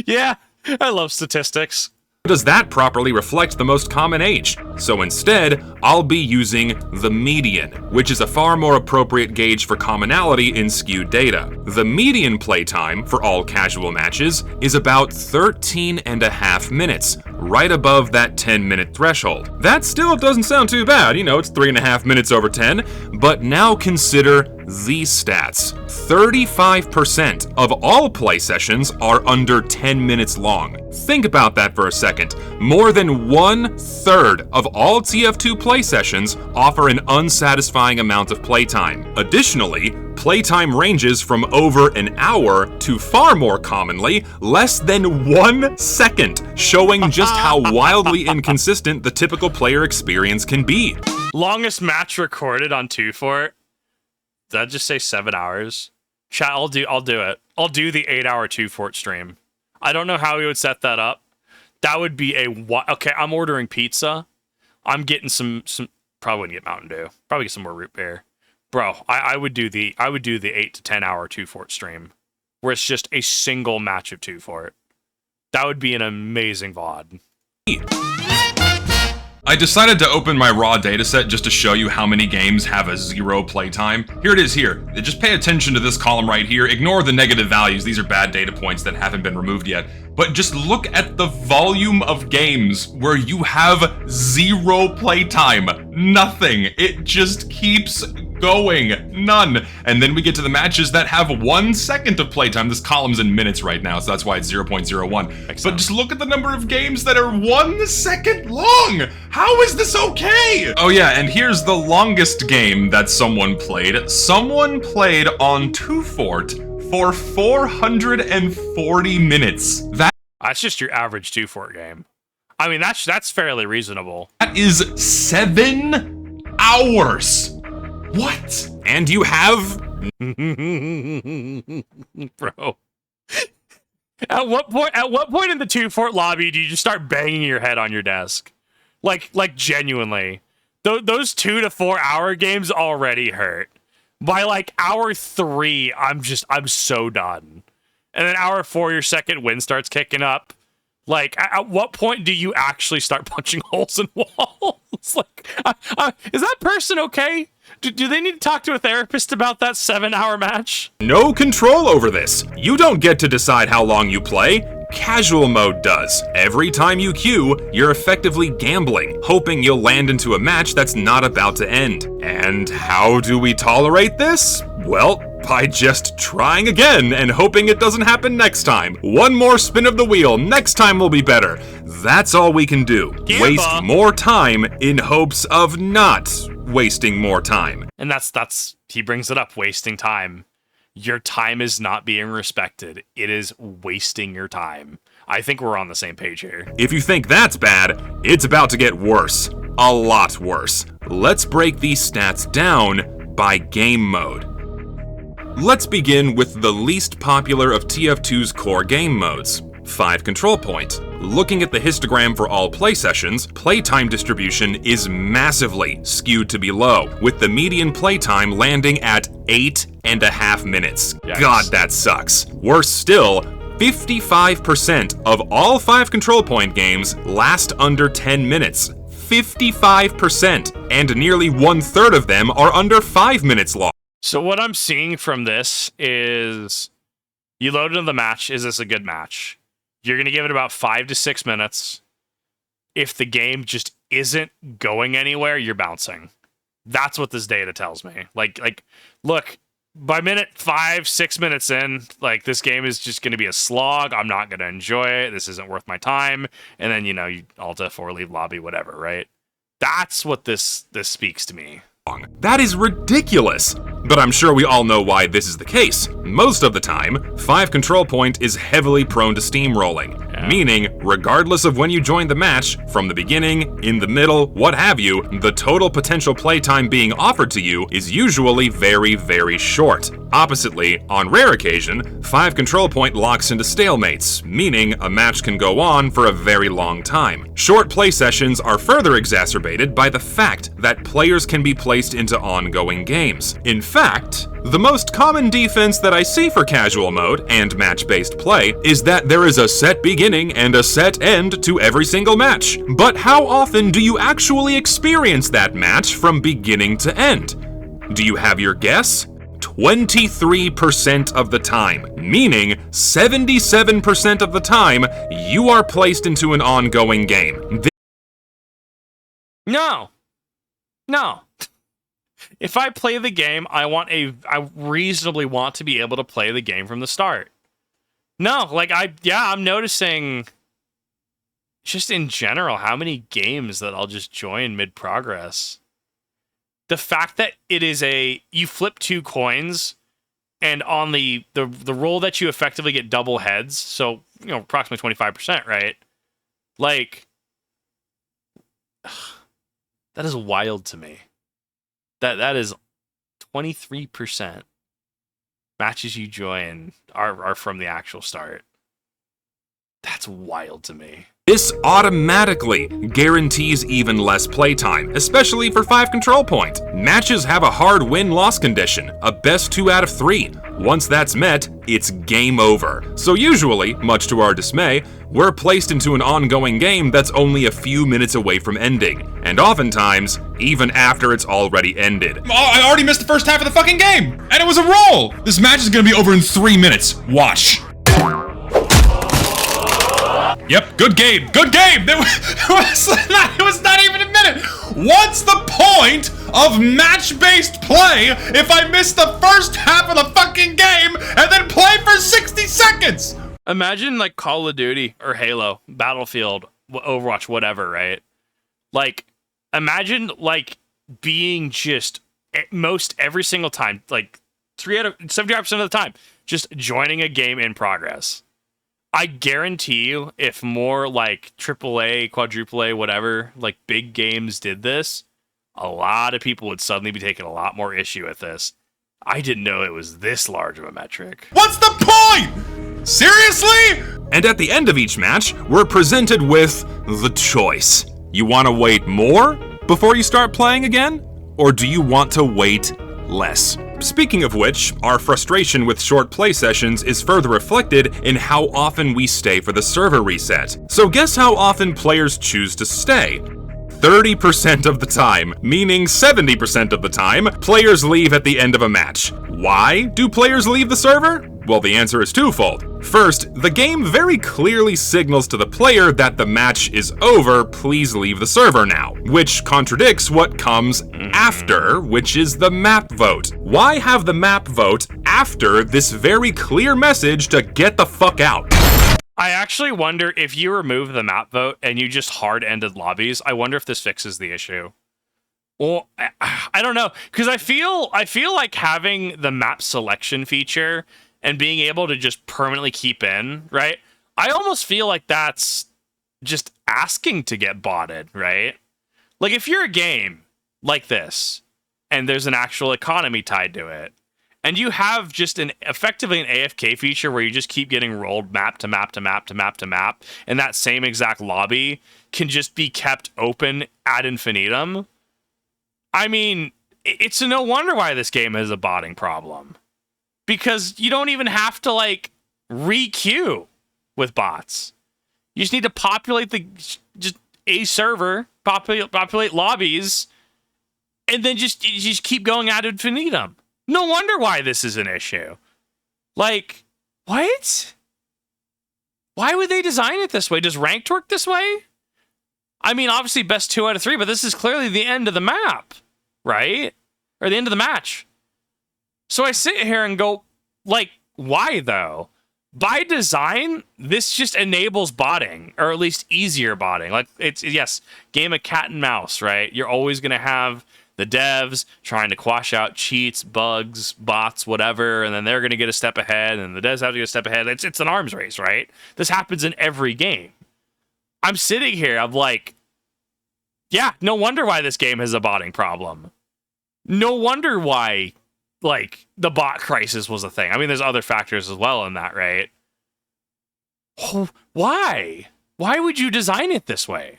A: Yeah, I love statistics.
B: does that properly reflect the most common age? So instead, I'll be using the median, which is a far more appropriate gauge for commonality in skewed data. The median playtime for all casual matches is about 13.5 minutes, right above that 10-minute threshold. That still doesn't sound too bad, you know, it's 3.5 minutes over 10, but now consider these stats. 35% of all play sessions are under 10 minutes long. Think about that for a second. More than 1/3 of all TF2 play sessions offer an unsatisfying amount of playtime. Additionally, playtime ranges from over an hour to, far more commonly, less than 1 second, showing just how wildly inconsistent the typical player experience can be.
A: Longest match recorded on 2Fort. Did I just say 7 hours? Chat, I'll do it. I'll do the 8-hour 2Fort stream. I don't know how we would set that up. That would be okay, I'm ordering pizza. I'm getting some probably wouldn't get Mountain Dew. Probably get some more root beer. Bro, I would do the 8 to 10 hour 2Fort stream where it's just a single match of 2Fort. That would be an amazing VOD.
D: I decided to open my raw dataset just to show you how many games have a 0 playtime. Here it is here. Just pay attention to this column right here. Ignore the negative values. These are bad data points that haven't been removed yet. But just look at the volume of games where you have 0 playtime. Nothing. It just keeps going. None. And then we get to the matches that have 1 second of playtime. This column's in minutes right now, so that's why it's 0.01. But just look at the number of games that are 1 second long. How is this okay? Oh yeah, and here's the longest game that someone played. Someone played on 2Fort for 440 minutes.
A: That's just your average 2Fort game. I mean, that's fairly reasonable.
D: That is 7 hours. What?
B: And you have...
A: Bro. At what point in the 2Fort lobby do you just start banging your head on your desk? Like genuinely. Those 2 to 4 hour games already hurt. By like hour 3, I'm so done. And then hour 4, your second win starts kicking up. Like, at what point do you actually start punching holes in walls? Like, is that person okay? Do they need to talk to a therapist about that 7-hour match?
B: No control over this. You don't get to decide how long you play. Casual mode does. Every time you queue, you're effectively gambling, hoping you'll land into a match that's not about to end. And how do we tolerate this? Well, by just trying again and hoping it doesn't happen next time. One more spin of the wheel, next time will be better. That's all we can do.
A: Yeah,
B: Waste more time in hopes of not wasting more time.
A: And that's he brings it up, wasting time. Your time is not being respected. It is wasting your time. I think we're on the same page here.
B: If you think that's bad, it's about to get worse. A lot worse. Let's break these stats down by game mode. Let's begin with the least popular of TF2's core game modes, 5 control point. Looking at the histogram for all play sessions, playtime distribution is massively skewed to be low, with the median playtime landing at 8.5 minutes.
A: Yikes.
B: God, that sucks. Worse still, 55% of all 5 control point games last under 10 minutes. 55%, and nearly 1/3 of them are under 5 minutes long.
A: So what I'm seeing from this is you load into the match. Is this a good match? You're going to give it about 5 to 6 minutes. If the game just isn't going anywhere, you're bouncing. That's what this data tells me. Like, look, by minute 5, 6 minutes in, like, this game is just going to be a slog. I'm not going to enjoy it. This isn't worth my time. And then, you Alt F4, leave lobby, whatever, right? That's what this speaks to me.
B: That is ridiculous! But I'm sure we all know why this is the case. Most of the time, 5 Control Point is heavily prone to steamrolling, meaning, regardless of when you join the match, from the beginning, in the middle, what have you, the total potential playtime being offered to you is usually very, very short. Oppositely, on rare occasion, 5 Control Point locks into stalemates, meaning a match can go on for a very long time. Short play sessions are further exacerbated by the fact that players can be placed into ongoing games. In fact, the most common defense that I see for casual mode and match-based play is that there is a set beginning and a set end to every single match. But how often do you actually experience that match from beginning to end? Do you have your guess? 23% of the time, meaning 77% of the time, you are placed into an ongoing game.
A: No. If I play the game, I reasonably want to be able to play the game from the start. No, like I'm noticing just in general how many games that I'll just join mid-progress. The fact that it is you flip 2 coins, and on the roll that you effectively get double heads, so approximately 25%, right? Like, that is wild to me. That is 23% matches you join are from the actual start. That's wild to me.
B: This automatically guarantees even less playtime, especially for 5 Control Point. Matches have a hard win-loss condition, a best 2 out of 3. Once that's met, it's game over. So usually, much to our dismay, we're placed into an ongoing game that's only a few minutes away from ending, and oftentimes, even after it's already ended.
D: I already missed the first half of the fucking game, and it was a roll! This match is gonna be over in 3 minutes. Watch. Yep, good game. It was not even a minute. What's the point of match-based play if I miss the first half of the fucking game and then play for 60 seconds?
A: Imagine like Call of Duty or Halo, Battlefield, Overwatch, whatever, right? Like, imagine like being just most every single time, like 75% of the time, just joining a game in progress. I guarantee you, if more like AAA, quadruple A, whatever, like big games did this, a lot of people would suddenly be taking a lot more issue with this. I didn't know it was this large of a metric.
D: What's the point? Seriously?
B: And at the end of each match, we're presented with the choice. You want to wait more before you start playing again? Or do you want to wait less? Speaking of which, our frustration with short play sessions is further reflected in how often we stay for the server reset. So guess how often players choose to stay? 30% of the time, meaning 70% of the time, players leave at the end of a match. Why do players leave the server? Well, the answer is twofold. First, the game very clearly signals to the player that the match is over, please leave the server now, which contradicts what comes after, which is the map vote. Why have the map vote after this very clear message to get the fuck out?
A: I actually wonder if you remove the map vote and you just hard-ended lobbies, I wonder if this fixes the issue. Well, I don't know, because I feel like having the map selection feature and being able to just permanently keep in, right? I almost feel like that's just asking to get botted, right? Like, if you're a game like this, and there's an actual economy tied to it, and you have just effectively an AFK feature where you just keep getting rolled map to map to map to map to map, and that same exact lobby can just be kept open ad infinitum. I mean, it's no wonder why this game has a botting problem. Because you don't even have to, like, re-queue with bots. You just need to populate just a server, populate lobbies, and then just keep going ad infinitum. No wonder why this is an issue. Like, what? Why would they design it this way? Does ranked work this way? I mean, obviously best 2 out of 3, but this is clearly the end of the map, right? Or the end of the match. So I sit here and go, like, why though? By design, this just enables botting, or at least easier botting. Like, it's, yes, game of cat and mouse, right? You're always going to have the devs trying to quash out cheats, bugs, bots, whatever, and then they're going to get a step ahead, and the devs have to get a step ahead. It's an arms race, right? This happens in every game. I'm sitting here, I'm like, yeah, no wonder why this game has a botting problem. No wonder why, like, the bot crisis was a thing. I mean, there's other factors as well in that, right? Why? Why would you design it this way?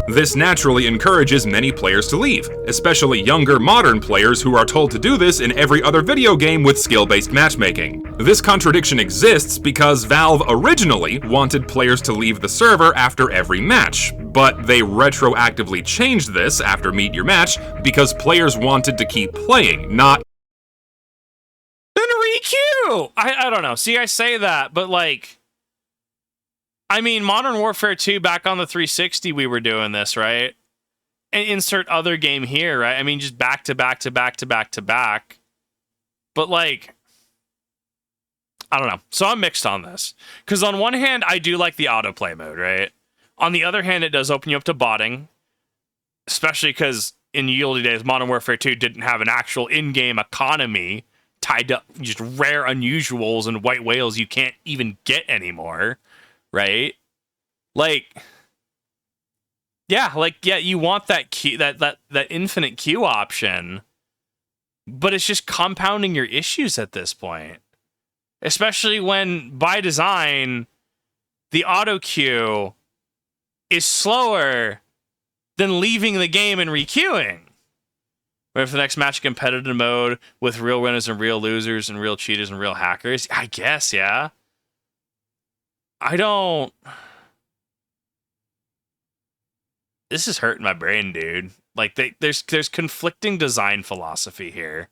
B: This naturally encourages many players to leave, especially younger, modern players who are told to do this in every other video game with skill-based matchmaking. This contradiction exists because Valve originally wanted players to leave the server after every match, but they retroactively changed this after Meet Your Match because players wanted to keep playing, not
A: Then re-queue! I don't know. See, I say that, but like, I mean, Modern Warfare 2 back on the 360, we were doing this, right? And insert other game here, right? I mean, just back to back to back to back to back. But like, I don't know. So I'm mixed on this. Because on one hand, I do like the autoplay mode, right? On the other hand, it does open you up to botting. Especially because in the old days, Modern Warfare 2 didn't have an actual in-game economy tied up just rare unusuals and white whales you can't even get anymore. Right? Like, yeah, you want that queue, that infinite queue option, but it's just compounding your issues at this point. Especially when, by design, the auto queue is slower than leaving the game and requeuing. Wait for the next match competitive mode with real winners and real losers and real cheaters and real hackers. I guess, yeah. This is hurting my brain, dude. Like, there's conflicting design philosophy here.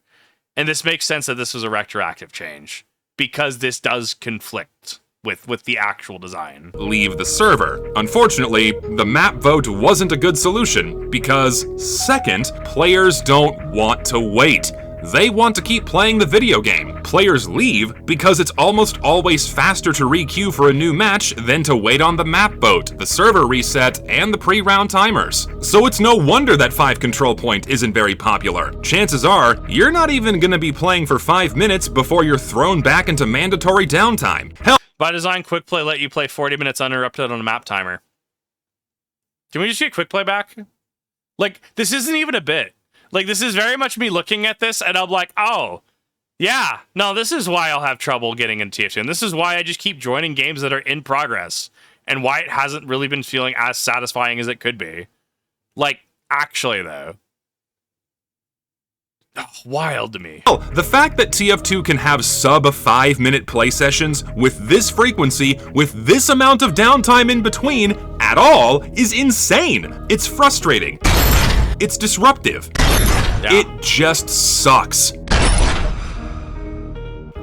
A: And this makes sense that this was a retroactive change. Because this does conflict with the actual design.
B: leave the server. Unfortunately, the map vote wasn't a good solution, because, second, players don't want to wait. They want to keep playing the video game. Players leave because it's almost always faster to re-queue for a new match than to wait on the map vote, the server reset, and the pre-round timers. So it's no wonder that 5 control point isn't very popular. Chances are, you're not even gonna be playing for 5 minutes before you're thrown back into mandatory downtime. Hell,
A: By design, quick play let you play 40 minutes uninterrupted on a map timer. Can we just get quick play back? Like, this isn't even a bit. Like, this is very much me looking at this, and I'm like, oh, yeah, no, this is why I'll have trouble getting into TF2. And this is why I just keep joining games that are in progress, and why it hasn't really been feeling as satisfying as it could be. Like, actually, though. Oh, wild to me.
B: the fact that TF2 can have sub 5-minute play sessions with this frequency, with this amount of downtime in between, at all, is insane. It's frustrating. It's disruptive.
A: Yeah.
B: It just sucks.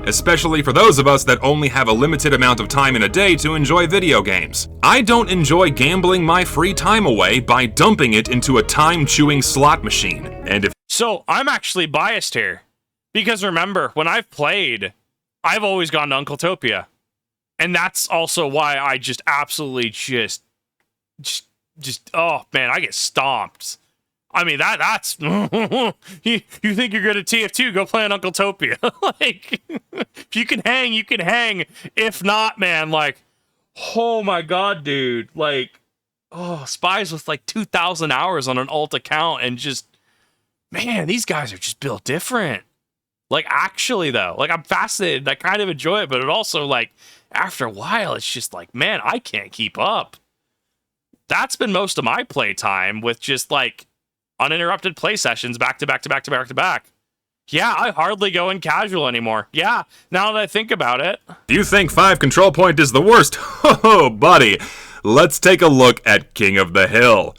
B: Especially for those of us that only have a limited amount of time in a day to enjoy video games. I don't enjoy gambling my free time away by dumping it into a time-chewing slot machine. And if
A: So, I'm actually biased here. Because remember, when I've played, I've always gone to Uncletopia. And that's also why I just absolutely just oh man, I get stomped. I mean, that's you think you're good at TF2, go play on Uncletopia. Like, if you can hang, you can hang. If not, man, like, oh my god, dude. Like, oh, Spies with like 2,000 hours on an alt account, and just, man, these guys are just built different. Like, actually, though, like, I'm fascinated. I kind of enjoy it, but it also, like, after a while, it's just like, man, I can't keep up. That's been most of my playtime with just, like, uninterrupted play sessions back to back to back to back to back. Yeah, I hardly go in casual anymore. Yeah, now that I think about it.
B: you think 5 control point is the worst, oh buddy, let's take a look at King of the Hill.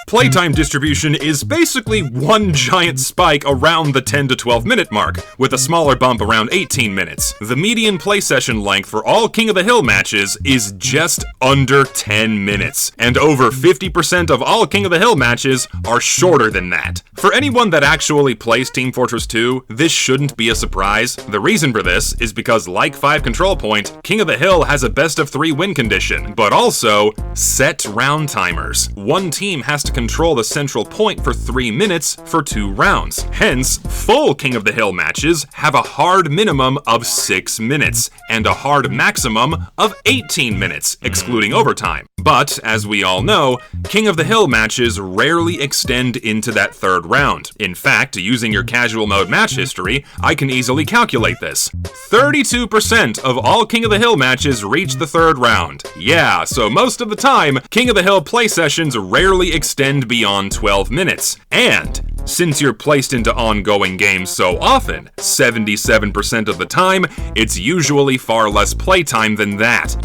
B: Playtime distribution is basically one giant spike around the 10 to 12 minute mark, with a smaller bump around 18 minutes. The median play session length for all King of the Hill matches is just under 10 minutes, and over 50% of all King of the Hill matches are shorter than that. For anyone that actually plays Team Fortress 2, this shouldn't be a surprise. The reason for this is because, like 5 control point, King of the Hill has a best of 3 win condition, but also set round timers. One team has to control the central point for 3 minutes for 2 rounds. Hence, full King of the Hill matches have a hard minimum of 6 minutes, and a hard maximum of 18 minutes, excluding overtime. But, as we all know, King of the Hill matches rarely extend into that 3rd round. In fact, using your casual mode match history, I can easily calculate this. 32% of all King of the Hill matches reach the 3rd round. Yeah, so most of the time, King of the Hill play sessions rarely extend beyond 12 minutes. And, since you're placed into ongoing games so often, 77% of the time, it's usually far less playtime than that.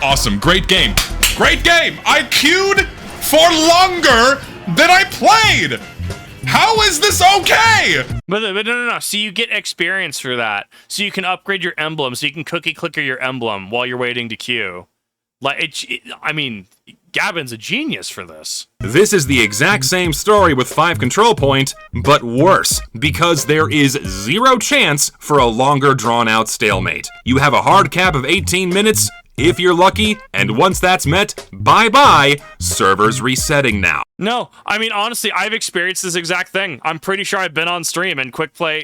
D: Awesome, great game. Great game! I queued for longer than I played! How is this okay?
A: But no. So you get experience for that. So you can upgrade your emblem. So you can cookie clicker your emblem while you're waiting to queue. I mean, Gabin's a genius for this.
B: This is the exact same story with 5 control point, but worse, because there is 0 chance for a longer drawn-out stalemate. You have a hard cap of 18 minutes, if you're lucky, and once that's met, bye-bye, server's resetting now.
A: No, I mean, honestly, I've experienced this exact thing. I'm pretty sure I've been on stream and oh my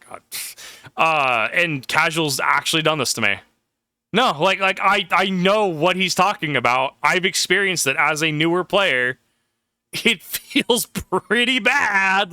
A: god. And Casual's actually done this to me. No, I know what he's talking about. I've experienced it as a newer player. It feels pretty bad,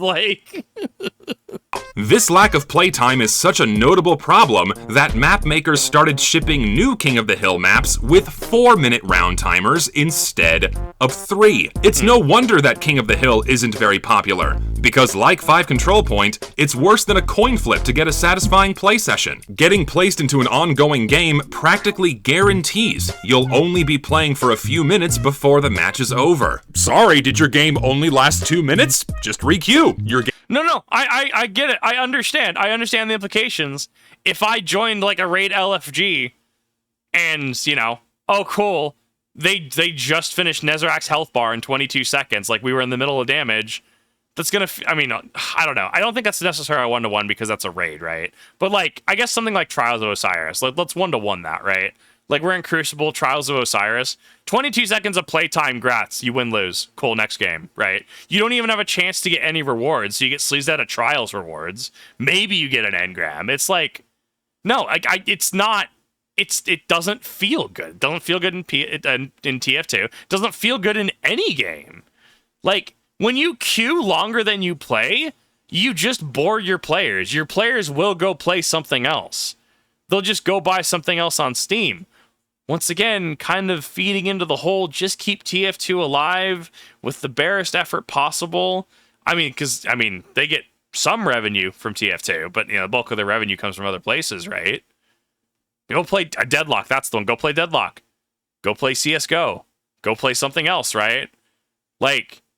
B: This lack of playtime is such a notable problem that map makers started shipping new King of the Hill maps with 4-minute round timers instead of 3. It's no wonder that King of the Hill isn't very popular, because like 5 control point, it's worse than a coin flip to get a satisfying play session. Getting placed into an ongoing game practically guarantees you'll only be playing for a few minutes before the match is over. Sorry, did your game only last 2 minutes? Just re-queue.
A: No, I get it. I understand the implications. If I joined like a raid LFG and, oh cool, they just finished Nezarek's health bar in 22 seconds, like we were in the middle of damage, that's gonna, I don't know. I don't think that's necessarily 1-to-1 because that's a raid, right? But I guess something like Trials of Osiris, let's 1-to-1 that, right? Like we're in Crucible, Trials of Osiris, 22 seconds of playtime, grats, you win, lose, cool, next game, right? You don't even have a chance to get any rewards, so you get sleazed out of Trials rewards. Maybe you get an engram. It's no, it's not, it doesn't feel good. It doesn't feel good in TF2. It doesn't feel good in any game. When you queue longer than you play, you just bore your players. Your players will go play something else. They'll just go buy something else on Steam. Once again, kind of feeding into the whole just keep TF2 alive with the barest effort possible. Because they get some revenue from TF2, but the bulk of their revenue comes from other places, right? Go play Deadlock, that's the one. Go play Deadlock. Go play CSGO. Go play something else, right?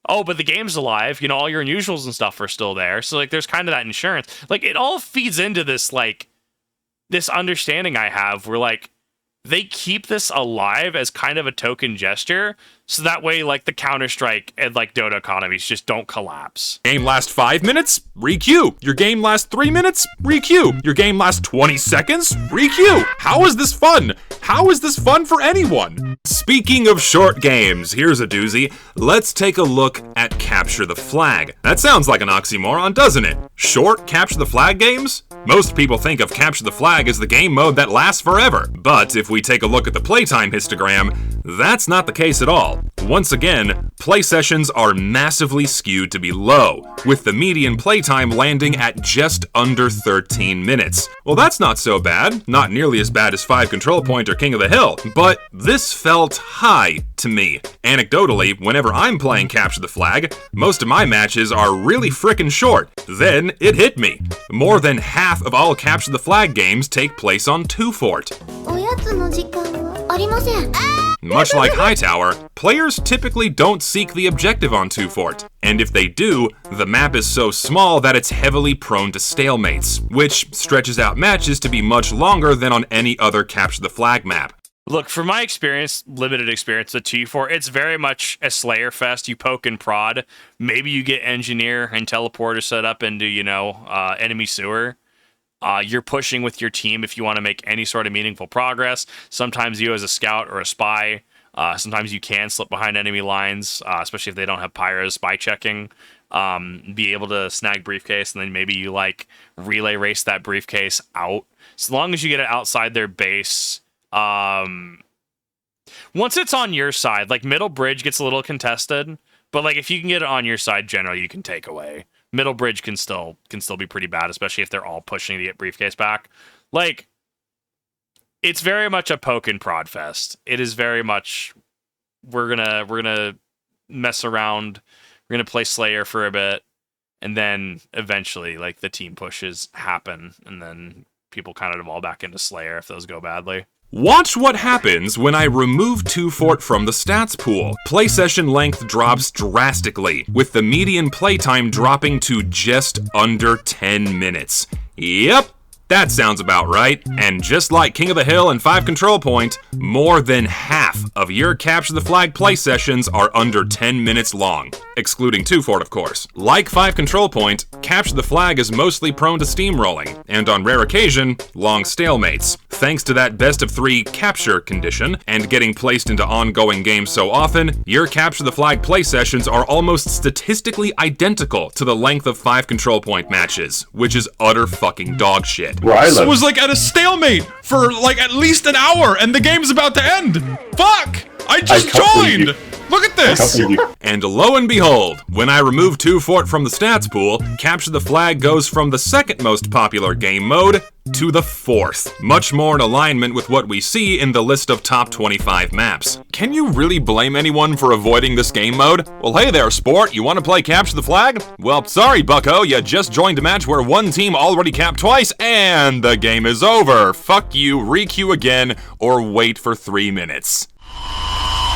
A: Oh, but the game's alive. All your unusuals and stuff are still there. So, there's kind of that insurance. It all feeds into this, this understanding I have where, they keep this alive as kind of a token gesture, so that way, the Counter-Strike and, Dota economies just don't collapse.
B: Game lasts 5 minutes? Re-queue. Your game lasts 3 minutes? Re-queue. Your game lasts 20 seconds? Re-queue. How is this fun? How is this fun for anyone? Speaking of short games, here's a doozy. Let's take a look at Capture the Flag. That sounds like an oxymoron, doesn't it? Short Capture the Flag games? Most people think of Capture the Flag as the game mode that lasts forever. But if we take a look at the playtime histogram, that's not the case at all. Once again, play sessions are massively skewed to be low, with the median playtime landing at just under 13 minutes. Well, that's not so bad, not nearly as bad as 5 Control Point or King of the Hill, but this felt high to me. Anecdotally, whenever I'm playing Capture the Flag, most of my matches are really frickin' short. Then it hit me. More than half of all Capture the Flag games take place on 2 Fort. Much like Hightower, players typically don't seek the objective on 2 Fort, and if they do, the map is so small that it's heavily prone to stalemates, which stretches out matches to be much longer than on any other Capture the Flag map.
A: Look, from my experience, limited experience with 2 Fort, it's very much a Slayer fest. You poke and prod. Maybe you get Engineer and Teleporter set up into, enemy sewer. You're pushing with your team if you want to make any sort of meaningful progress. Sometimes you as a scout or a spy Sometimes you can slip behind enemy lines, especially if they don't have pyros spy checking. Be able to snag briefcase, and then maybe you like relay race that briefcase out. As long as you get it outside their base, once it's on your side, like middle bridge gets a little contested, but like if you can get it on your side, generally you can take away. Middle bridge can still be pretty bad, especially if they're all pushing to get briefcase back. Like, it's very much a poke and prod fest. It is very much we're gonna mess around. We're gonna play Slayer for a bit, and then eventually, like, the team pushes happen, and then people kind of devolve back into Slayer if those go badly.
B: Watch what happens when I remove 2 Fort from the stats pool. Play session length drops drastically, with the median playtime dropping to just under 10 minutes. Yep, that sounds about right. And just like King of the Hill and 5 Control Point, more than half of your Capture the Flag play sessions are under 10 minutes long. Excluding 2 Fort, of course. Like 5 Control Point, Capture the Flag is mostly prone to steamrolling, and on rare occasion, long stalemates. Thanks to that best of 3 capture condition, and getting placed into ongoing games so often, your Capture the Flag play sessions are almost statistically identical to the length of 5 Control Point matches, which is utter fucking dog shit.
D: So it was like at a stalemate for like at least an hour, and the game's about to end. Fuck! I just joined! Look at this!
B: And lo and behold, when I remove 2 Fort from the stats pool, Capture the Flag goes from the second most popular game mode to the 4th. Much more in alignment with what we see in the list of top 25 maps. Can you really blame anyone for avoiding this game mode? Well, hey there, sport, you want to play Capture the Flag? Well, sorry, bucko, you just joined a match where one team already capped twice, and the game is over. Fuck you, re-queue again, or wait for 3 minutes.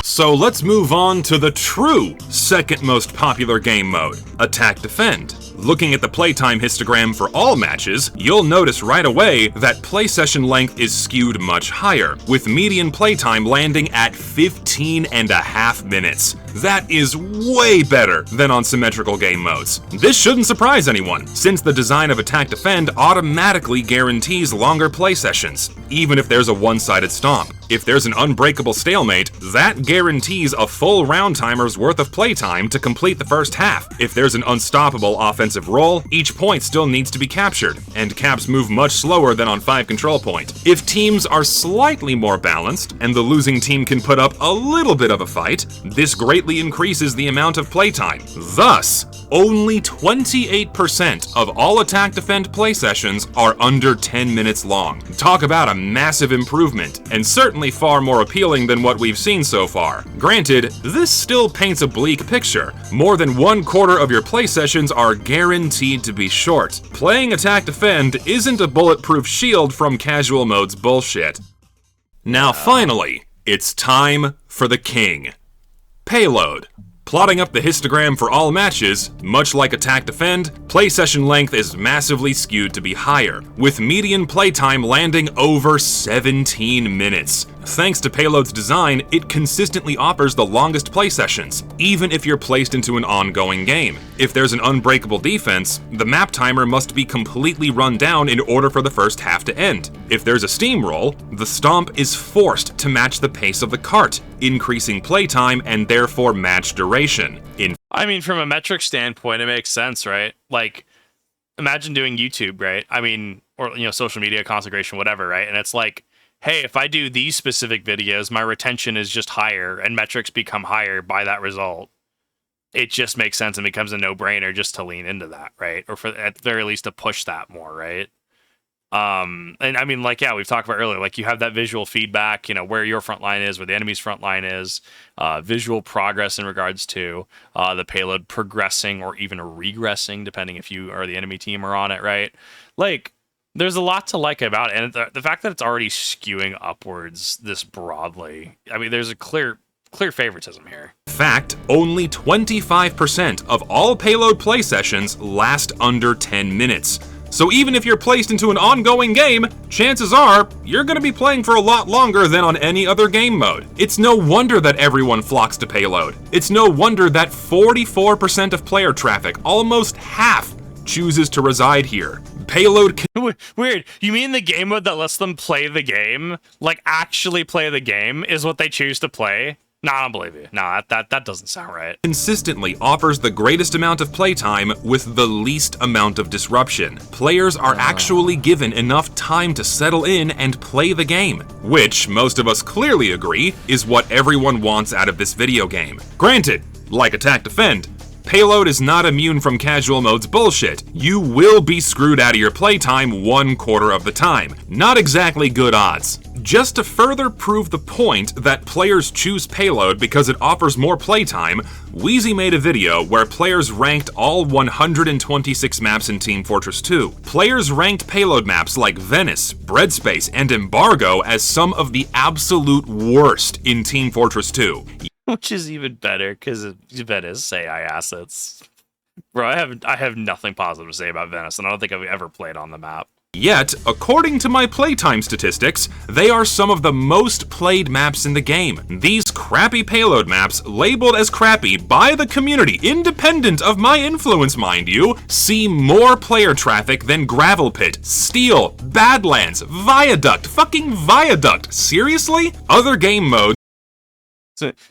B: So let's move on to the true second most popular game mode, Attack Defend. Looking at the playtime histogram for all matches, you'll notice right away that play session length is skewed much higher, with median playtime landing at 15.5 minutes. That is way better than on symmetrical game modes. This shouldn't surprise anyone, since the design of Attack Defend automatically guarantees longer play sessions, even if there's a one-sided stomp. If there's an unbreakable stalemate, that guarantees a full round timer's worth of playtime to complete the first half. If there's an unstoppable offensive roll, each point still needs to be captured, and caps move much slower than on 5 Control Point. If teams are slightly more balanced, and the losing team can put up a little bit of a fight, this greatly increases the amount of playtime. Thus, only 28% of all Attack Defend play sessions are under 10 minutes long. Talk about a massive improvement, and certainly far more appealing than what we've seen so far. Granted, this still paints a bleak picture. More than 1/4 of your play sessions are guaranteed to be short. Playing Attack Defend isn't a bulletproof shield from casual mode's bullshit. Now finally, it's time for the king. Payload. Plotting up the histogram for all matches, much like Attack Defend, play session length is massively skewed to be higher, with median playtime landing over 17 minutes. Thanks to Payload's design, it consistently offers the longest play sessions, even if you're placed into an ongoing game. If there's an unbreakable defense, the map timer must be completely run down in order for the first half to end. If there's a steamroll, the stomp is forced to match the pace of the cart, increasing playtime and therefore match duration.
A: I mean, from a metric standpoint, it makes sense, right? Like, imagine doing YouTube, right? I mean, or, you know, social media consecration, whatever, right? And it's like, hey, if I do these specific videos, my retention is just higher and metrics become higher by that result. It just makes sense and becomes a no-brainer just to lean into that, right? Or for at the very least to push that more, right? And I mean, like, yeah, we've talked about earlier, like you have that visual feedback, you know, where your front line is, where the enemy's front line is, visual progress in regards to the payload progressing or even regressing, depending if you or the enemy team are on it, right? Like, there's a lot to like about it, and the fact that it's already skewing upwards this broadly, I mean, there's a clear favoritism here.
B: Fact, only 25% of all Payload play sessions last under 10 minutes. So even if you're placed into an ongoing game, chances are you're going to be playing for a lot longer than on any other game mode. It's no wonder that everyone flocks to Payload. It's no wonder that 44% of player traffic, almost half, chooses to reside here. Payload
A: Weird. You mean the game mode that lets them play the game, like actually play the game, is what they choose to play? Nah, I don't believe you. Nah, that doesn't sound right.
B: Consistently offers the greatest amount of playtime with the least amount of disruption. Players are actually given enough time to settle in and play the game, which most of us clearly agree is what everyone wants out of this video game. Granted, like Attack Defend, Payload is not immune from casual mode's bullshit. You will be screwed out of your playtime 1/4 of the time. Not exactly good odds. Just to further prove the point that players choose Payload because it offers more playtime, Wheezy made a video where players ranked all 126 maps in Team Fortress 2. Players ranked Payload maps like Venice, Breadspace, and Embargo as some of the absolute worst in Team Fortress 2.
A: Which is even better, because Venice AI assets. Bro, I have nothing positive to say about Venice, and I don't think I've ever played on the map.
B: Yet, according to my playtime statistics, they are some of the most played maps in the game. These crappy Payload maps, labeled as crappy by the community, independent of my influence, mind you, see more player traffic than Gravel Pit, Steel, Badlands, Viaduct, fucking Viaduct. Seriously? Other game modes.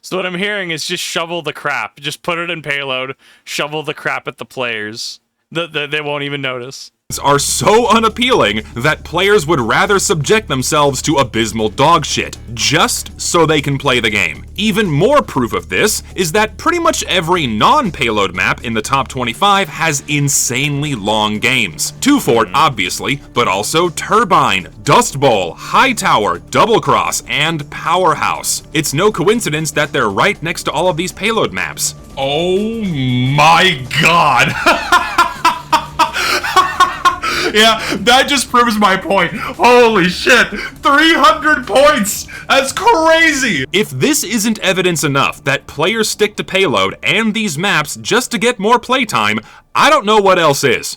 A: So what I'm hearing is just shovel the crap. Just put it in Payload, shovel the crap at the players. They won't even notice.
B: Are so unappealing that players would rather subject themselves to abysmal dog shit, just so they can play the game. Even more proof of this is that pretty much every non-Payload map in the top 25 has insanely long games. Two Fort, obviously, but also Turbine, Dust Bowl, Hightower, Double Cross, and Powerhouse. It's no coincidence that they're right next to all of these Payload maps.
D: Oh my god. Yeah, that just proves my point. Holy shit, 300 points! That's crazy!
B: If this isn't evidence enough that players stick to Payload and these maps just to get more playtime, I don't know what else is.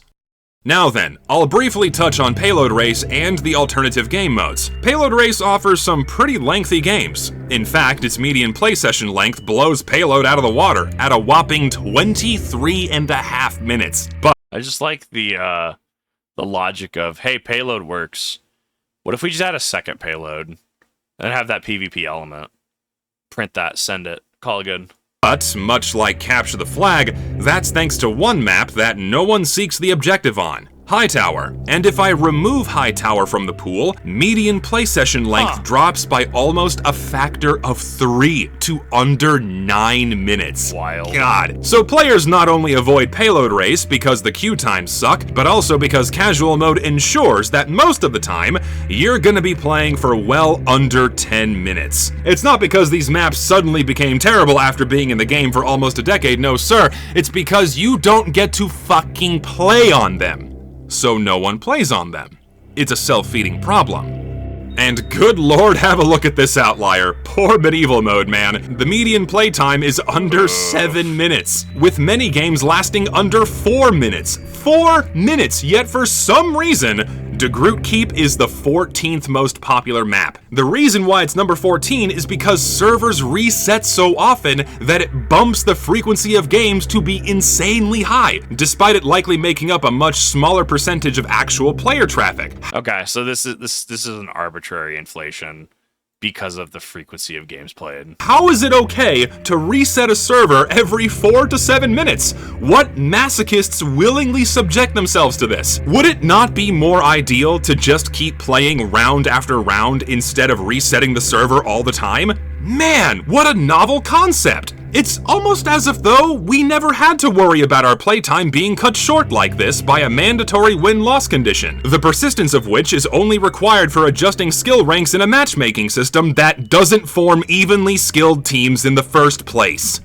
B: Now then, I'll briefly touch on Payload Race and the alternative game modes. Payload Race offers some pretty lengthy games. In fact, its median play session length blows Payload out of the water at a whopping 23.5 minutes. But
A: I just like the logic of, hey, Payload works. What if we just add a second Payload and have that PvP element? Print that, send it, call it good.
B: But, much like Capture the Flag, that's thanks to one map that no one seeks the objective on. Hightower. And if I remove Hightower from the pool, median play session length drops by almost a factor of 3 to under 9 minutes.
A: Wild.
B: God. So players not only avoid Payload Race because the queue times suck, but also because casual mode ensures that most of the time, you're gonna be playing for well under 10 minutes. It's not because these maps suddenly became terrible after being in the game for almost a decade, no sir. It's because you don't get to fucking play on them. So no one plays on them. It's a self-feeding problem. And good lord, have a look at this outlier. Poor medieval mode, man. The median playtime is under 7 minutes, with many games lasting under 4 minutes. 4 minutes, yet for some reason, De Groot Keep is the 14th most popular map. The reason why it's number 14 is because servers reset so often that it bumps the frequency of games to be insanely high, despite it likely making up a much smaller percentage of actual player traffic.
A: Okay, so this is an arbitrary inflation because of the frequency of games played.
B: How is it okay to reset a server every 4 to 7 minutes? What masochists willingly subject themselves to this? Would it not be more ideal to just keep playing round after round instead of resetting the server all the time? Man, what a novel concept! It's almost as if though we never had to worry about our playtime being cut short like this by a mandatory win-loss condition, the persistence of which is only required for adjusting skill ranks in a matchmaking system that doesn't form evenly skilled teams in the first place.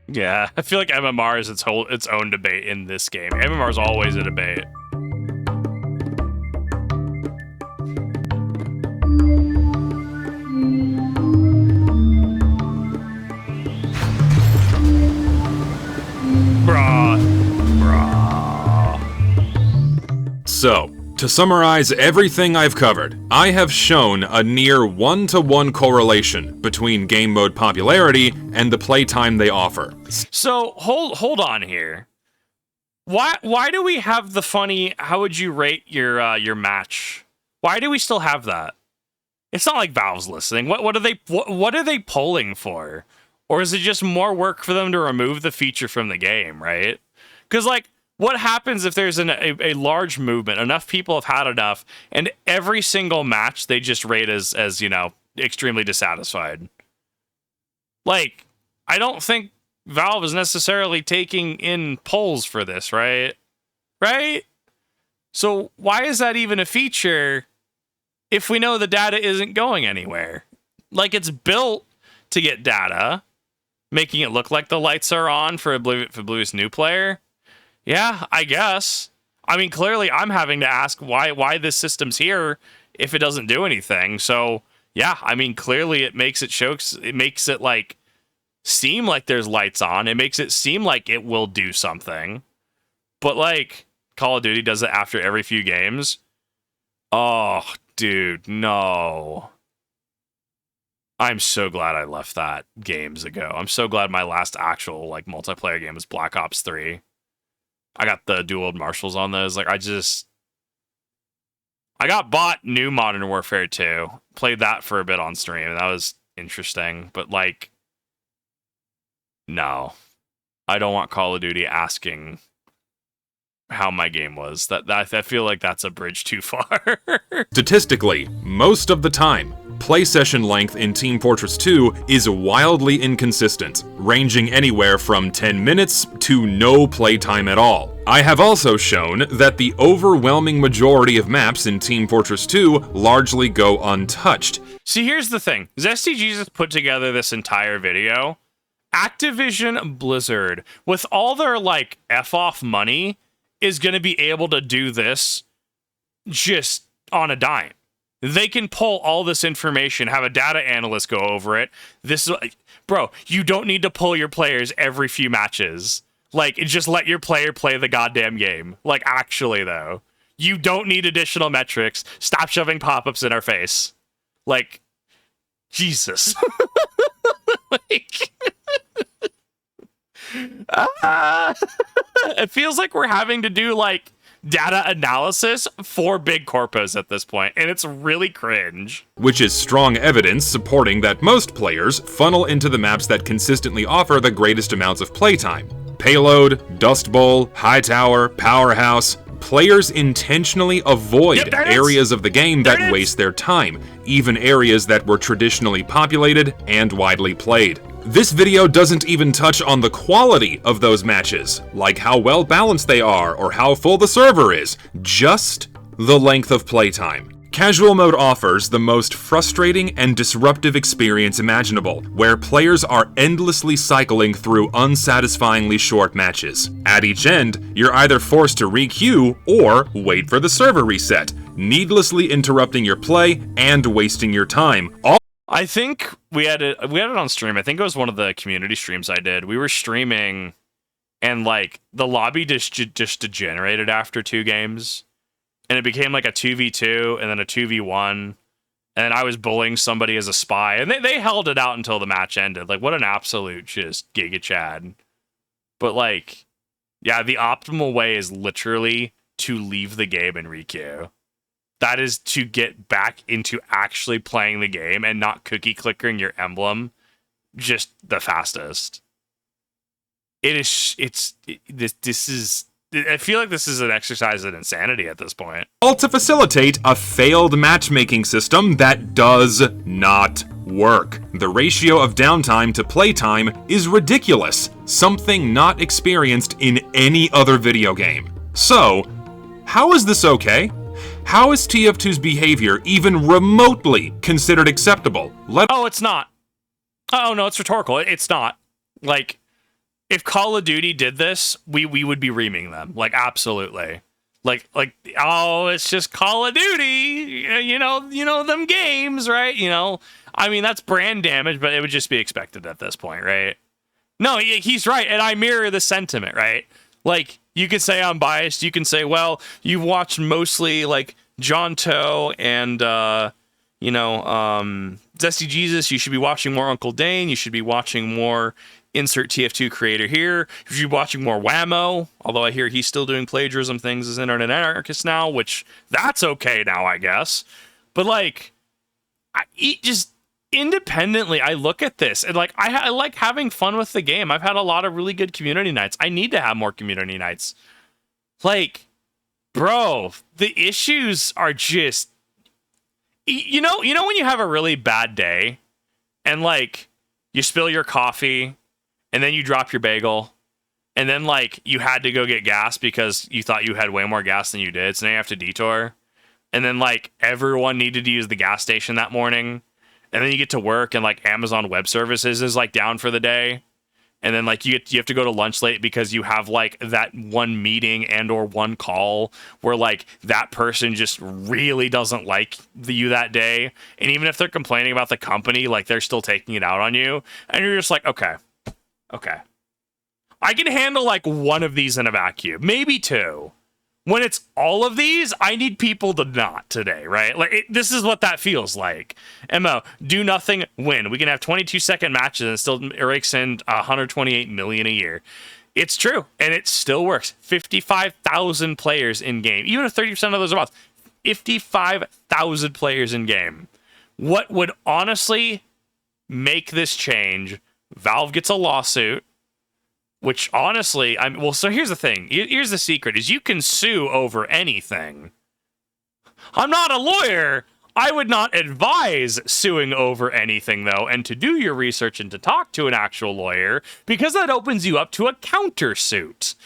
A: Yeah, I feel like MMR is its own debate in this game. MMR is always a debate.
B: So, to summarize everything I've covered, I have shown a near 1-to-1 correlation between game mode popularity and the playtime they offer.
A: So, hold on here. Why do we have the funny, how would you rate your match? Why do we still have that? It's not like Valve's listening. What are they polling for? Or is it just more work for them to remove the feature from the game, right? Because, like, what happens if there's a large movement, enough people have had enough, and every single match they just rate as you know, extremely dissatisfied? Like, I don't think Valve is necessarily taking in polls for this, right? Right? So why is that even a feature if we know the data isn't going anywhere? Like, it's built to get data, making it look like the lights are on for Oblivion's new player. Yeah, I guess. I mean, clearly I'm having to ask why this system's here if it doesn't do anything. So, yeah, I mean, clearly it makes it like seem like there's lights on. It makes it seem like it will do something. But, like, Call of Duty does it after every few games. Oh, dude, no. I'm so glad I left that games ago. I'm so glad my last actual, like, multiplayer game was Black Ops 3. I got the dual marshals on those. Like, I got bought new Modern Warfare 2. Played that for a bit on stream. That was interesting. But, like, no. I don't want Call of Duty asking how my game was. I feel like that's a bridge too far.
B: Statistically, most of the time, play session length in Team Fortress 2 is wildly inconsistent, ranging anywhere from 10 minutes to no playtime at all. I have also shown that the overwhelming majority of maps in Team Fortress 2 largely go untouched.
A: See, here's the thing. Zesty Jesus put together this entire video. Activision Blizzard, with all their, like, F-off money, is going to be able to do this just on a dime. They can pull all this information, have a data analyst go over it. This is, bro, you don't need to pull your players every few matches. Like, just let your player play the goddamn game. Like, actually, though, you don't need additional metrics. Stop shoving pop-ups in our face. Like, Jesus. Like, it feels like we're having to do, like, data analysis for big corpos at this point, and it's really cringe.
B: Which is strong evidence supporting that most players funnel into the maps that consistently offer the greatest amounts of playtime. Payload, Dust Bowl, High Tower, Powerhouse. Players intentionally avoid areas of the game that waste their time, even areas that were traditionally populated and widely played. This video doesn't even touch on the quality of those matches, like how well balanced they are or how full the server is, just the length of playtime. Casual mode offers the most frustrating and disruptive experience imaginable, where players are endlessly cycling through unsatisfyingly short matches. At each end, you're either forced to re-queue or wait for the server reset, needlessly interrupting your play and wasting your time.
A: I think we had it on stream. I think it was one of the community streams I did. We were streaming, and, like, the lobby just degenerated after 2 games. And it became like a 2v2 and then a 2v1. And I was bullying somebody as a spy. And they held it out until the match ended. Like, what an absolute just Giga Chad. But, like, yeah, the optimal way is literally to leave the game and requeue. That is to get back into actually playing the game and not cookie clickering your emblem just the fastest. This is... I feel like this is an exercise in insanity at this point.
B: All to facilitate a failed matchmaking system that does not work. The ratio of downtime to playtime is ridiculous, something not experienced in any other video game. So, how is this okay? How is TF2's behavior even remotely considered acceptable?
A: Oh, it's not. Oh, no, it's rhetorical. It's not. Like, if Call of Duty did this, we would be reaming them. Like, absolutely. Like, oh, it's just Call of Duty. You know them games, right? You know, I mean, that's brand damage, but it would just be expected at this point, right? No, he's right, and I mirror the sentiment, right? Like, you could say I'm biased. You can say, well, you've watched mostly, like, John Toe and, Zesty Jesus. You should be watching more Uncle Dane. You should be watching more insert TF2 creator here. You should be watching more Whammo, although I hear he's still doing plagiarism things as Internet Anarchist now, which that's okay now, I guess. But, like, just independently, I look at this and like I like having fun with the game. I've had a lot of really good community nights. I need to have more community nights. Like, bro, the issues are just, you know when you have a really bad day and like you spill your coffee and then you drop your bagel and then like you had to go get gas because you thought you had way more gas than you did, so now you have to detour. And then like everyone needed to use the gas station that morning. And then you get to work and like Amazon Web Services is like down for the day. And then like you have to go to lunch late because you have like that one meeting and or one call where like that person just really doesn't like you that day. And even if they're complaining about the company, like they're still taking it out on you. And you're just like, okay. I can handle like one of these in a vacuum, maybe two. When it's all of these, I need people to not today, right? Like this is what that feels like. MO, do nothing, win. We can have 22-second matches and it still rakes in 128 million a year. It's true, and it still works. 55,000 players in game. Even if 30% of those are bots, 55,000 players in game. What would honestly make this change? Valve gets a lawsuit. Which honestly, so here's the thing. Here's the secret, is you can sue over anything. I'm not a lawyer. I would not advise suing over anything, though, and to do your research and to talk to an actual lawyer, because that opens you up to a countersuit.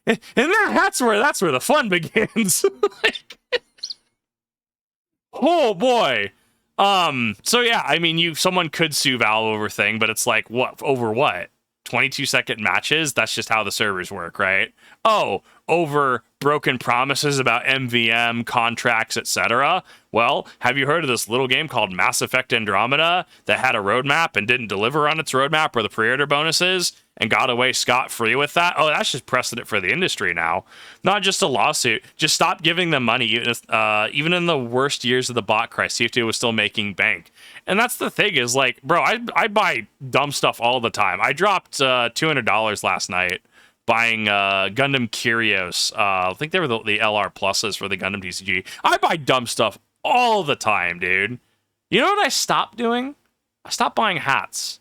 A: And that's where the fun begins. Oh, boy. So yeah, I mean, someone could sue Valve over thing, but it's like, what? Over what? 22-second matches? That's just how the servers work, right? Oh, over broken promises about MVM, contracts, etc. Well, have you heard of this little game called Mass Effect Andromeda that had a roadmap and didn't deliver on its roadmap or the pre-order bonuses and got away scot-free with that? Oh, that's just precedent for the industry now. Not just a lawsuit. Just stop giving them money. Even in the worst years of the bot crash, TF2 was still making bank. And that's the thing is, like, bro, I buy dumb stuff all the time. I dropped $200 last night buying Gundam Kyrios. I think they were the LR pluses for the Gundam TCG. I buy dumb stuff all the time, dude. You know what I stopped doing? I stopped buying hats.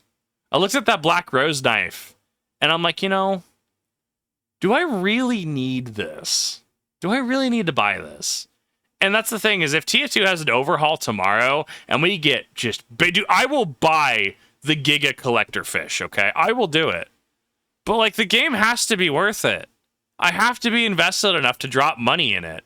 A: I looked at that Black Rose knife, and I'm like, do I really need this? Do I really need to buy this? And that's the thing, is if TF2 has an overhaul tomorrow and we get just big, dude, I will buy the Giga Collector fish, okay? I will do it. But like, the game has to be worth it. I have to be invested enough to drop money in it.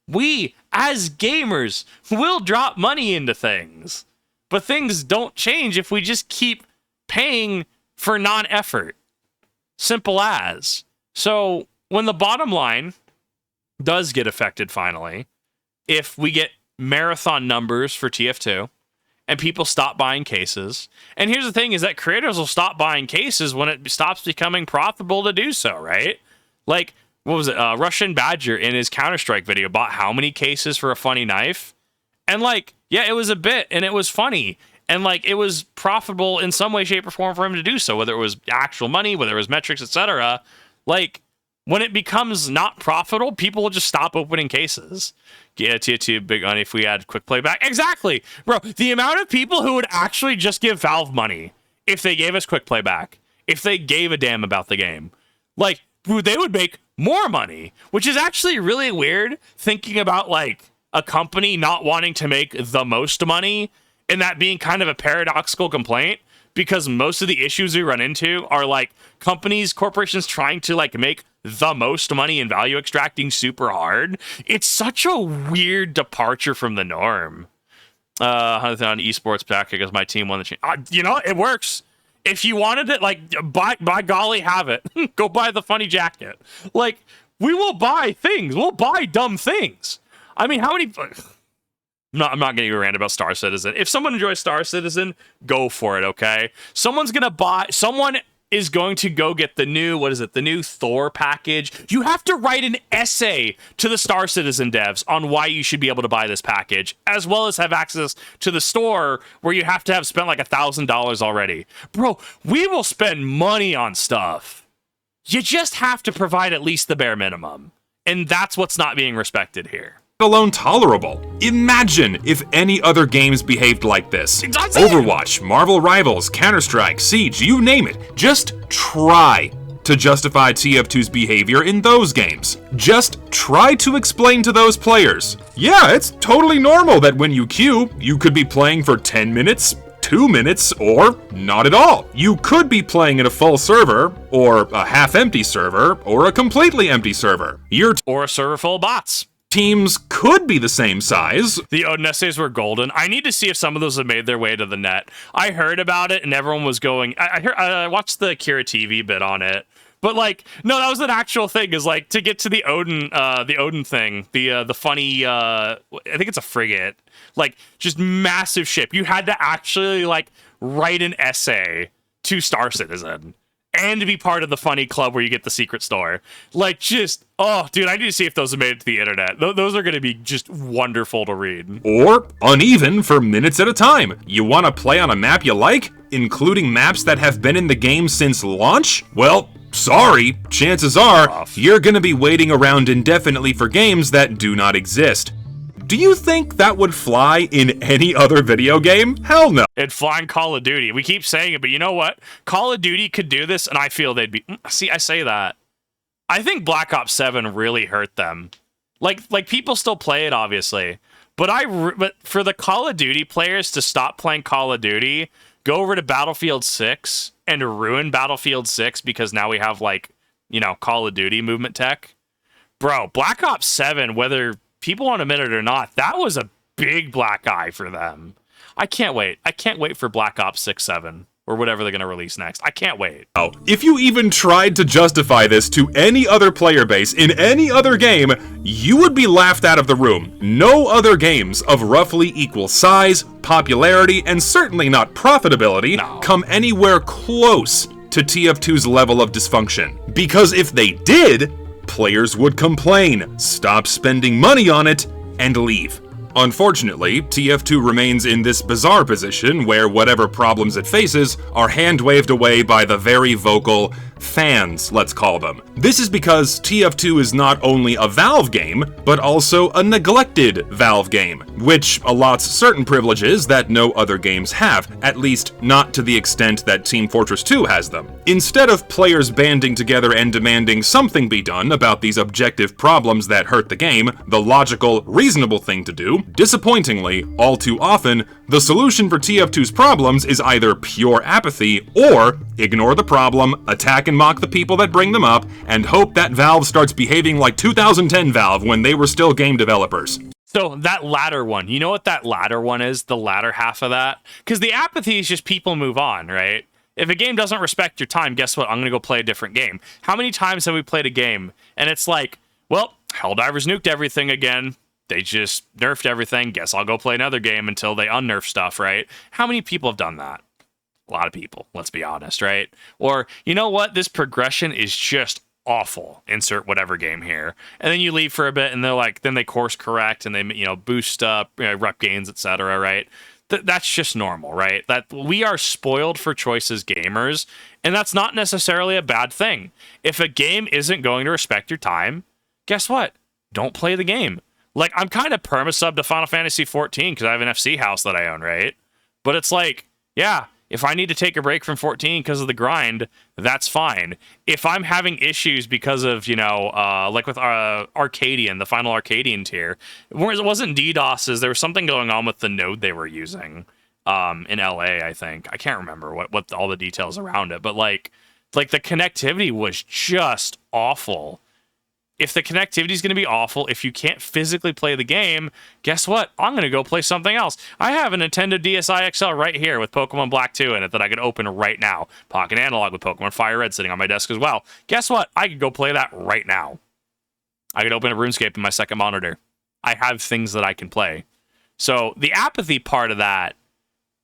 A: We, as gamers, will drop money into things. But things don't change if we just keep paying for non-effort. Simple as. So, when the bottom line does get affected finally, if we get marathon numbers for TF2 and people stop buying cases, and here's the thing, is that creators will stop buying cases when it stops becoming profitable to do so, right? Like, what was it? Russian Badger in his Counter-Strike video bought how many cases for a funny knife? And like, yeah, it was a bit and it was funny. And like, it was profitable in some way, shape, or form for him to do so, whether it was actual money, whether it was metrics, etc. Like, when it becomes not profitable, people will just stop opening cases. Yeah, tier 2, big money if we had quick playback. Exactly. Bro, the amount of people who would actually just give Valve money if they gave us quick playback, if they gave a damn about the game, like, they would make more money, which is actually really weird, thinking about like a company not wanting to make the most money, and that being kind of a paradoxical complaint, because most of the issues we run into are like corporations trying to like make the most money and value extracting super hard. It's such a weird departure from the norm. On esports back because my team won the it works. If you wanted it, like, by golly, have it. Go buy the funny jacket. Like, we will buy things. We'll buy dumb things. I mean, how many... I'm not getting a rant about Star Citizen. If someone enjoys Star Citizen, go for it, okay? Someone is going to go get the new Thor package. You have to write an essay to the Star Citizen devs on why you should be able to buy this package, as well as have access to the store where you have to have spent like $1,000 already. Bro, we will spend money on stuff. You just have to provide at least the bare minimum. And that's what's not being respected here.
B: alone tolerable. Imagine if any other games behaved like this. Overwatch, Marvel Rivals, Counter-Strike, Siege, you name it. Just try to justify TF2's behavior in those games. Just try to explain to those players. Yeah, it's totally normal that when you queue, you could be playing for 10 minutes, 2 minutes, or not at all. You could be playing in a full server, or a half-empty server, or a completely empty server.
A: Or a server full of bots.
B: Teams could be the same size.
A: The Odin essays were golden. I need to see if some of those have made their way to the net. I heard about it and everyone was going. I watched the Kira TV bit on it, but like, no, that was an actual thing. Is like to get to the Odin thing, the funny. I think it's a frigate, like just massive ship. You had to actually like write an essay to Star Citizen. And to be part of the funny club where you get the secret store. Like, just, oh, dude, I need to see if those have made it to the internet. Those are going to be just wonderful to read.
B: Or uneven for minutes at a time. You want to play on a map you like, including maps that have been in the game since launch? Well, sorry, chances are you're going to be waiting around indefinitely for games that do not exist. Do you think that would fly in any other video game? Hell no.
A: It'd fly in Call of Duty. We keep saying it, but you know what? Call of Duty could do this, and I feel they'd be... See, I say that. I think Black Ops 7 really hurt them. Like people still play it, obviously. But for the Call of Duty players to stop playing Call of Duty, go over to Battlefield 6 and ruin Battlefield 6 because now we have, like, you know, Call of Duty movement tech. Bro, Black Ops 7, whether... people want to admit it or not, that was a big black eye for them. I can't wait. I can't wait for Black Ops 6-7 or whatever they're going to release next. I can't wait.
B: Oh, if you even tried to justify this to any other player base in any other game, you would be laughed out of the room. No other games of roughly equal size, popularity, and certainly not profitability come anywhere close to TF2's level of dysfunction. Because if they did, players would complain, stop spending money on it, and leave. Unfortunately, TF2 remains in this bizarre position where whatever problems it faces are hand-waved away by the very vocal fans, let's call them. This is because TF2 is not only a Valve game, but also a neglected Valve game, which allots certain privileges that no other games have, at least not to the extent that Team Fortress 2 has them. Instead of players banding together and demanding something be done about these objective problems that hurt the game, the logical, reasonable thing to do, disappointingly, all too often, the solution for TF2's problems is either pure apathy or ignore the problem, attack and mock the people that bring them up, and hope that Valve starts behaving like 2010 Valve when they were still game developers.
A: So that latter one, you know what that latter one is? The latter half of that? Because the apathy is just people move on, right? If a game doesn't respect your time, guess what? I'm going to go play a different game. How many times have we played a game and it's like, well, Helldivers nuked everything again. They just nerfed everything. Guess I'll go play another game until they unnerf stuff, right? How many people have done that? A lot of people, let's be honest, right? Or, you know what? This progression is just awful. Insert whatever game here. And then you leave for a bit and they're like, then they course correct and they, you know, boost up rep gains, etc., right? That's just normal, right? That we are spoiled for choice as gamers, and that's not necessarily a bad thing. If a game isn't going to respect your time, guess what? Don't play the game. Like, I'm kind of perma-sub to Final Fantasy 14 because I have an FC house that I own, right? But it's like, yeah, if I need to take a break from 14 because of the grind, that's fine. If I'm having issues because of, you know, like with Arcadian, the final Arcadian tier, whereas it wasn't DDoSes, there was something going on with the node they were using in LA, I think. I can't remember what all the details around it, but like the connectivity was just awful. If the connectivity is going to be awful, if you can't physically play the game, guess what? I'm going to go play something else. I have a Nintendo DSi XL right here with Pokemon Black 2 in it that I could open right now. Pocket Analog with Pokemon Fire Red sitting on my desk as well. Guess what? I could go play that right now. I could open a RuneScape in my second monitor. I have things that I can play. So the apathy part of that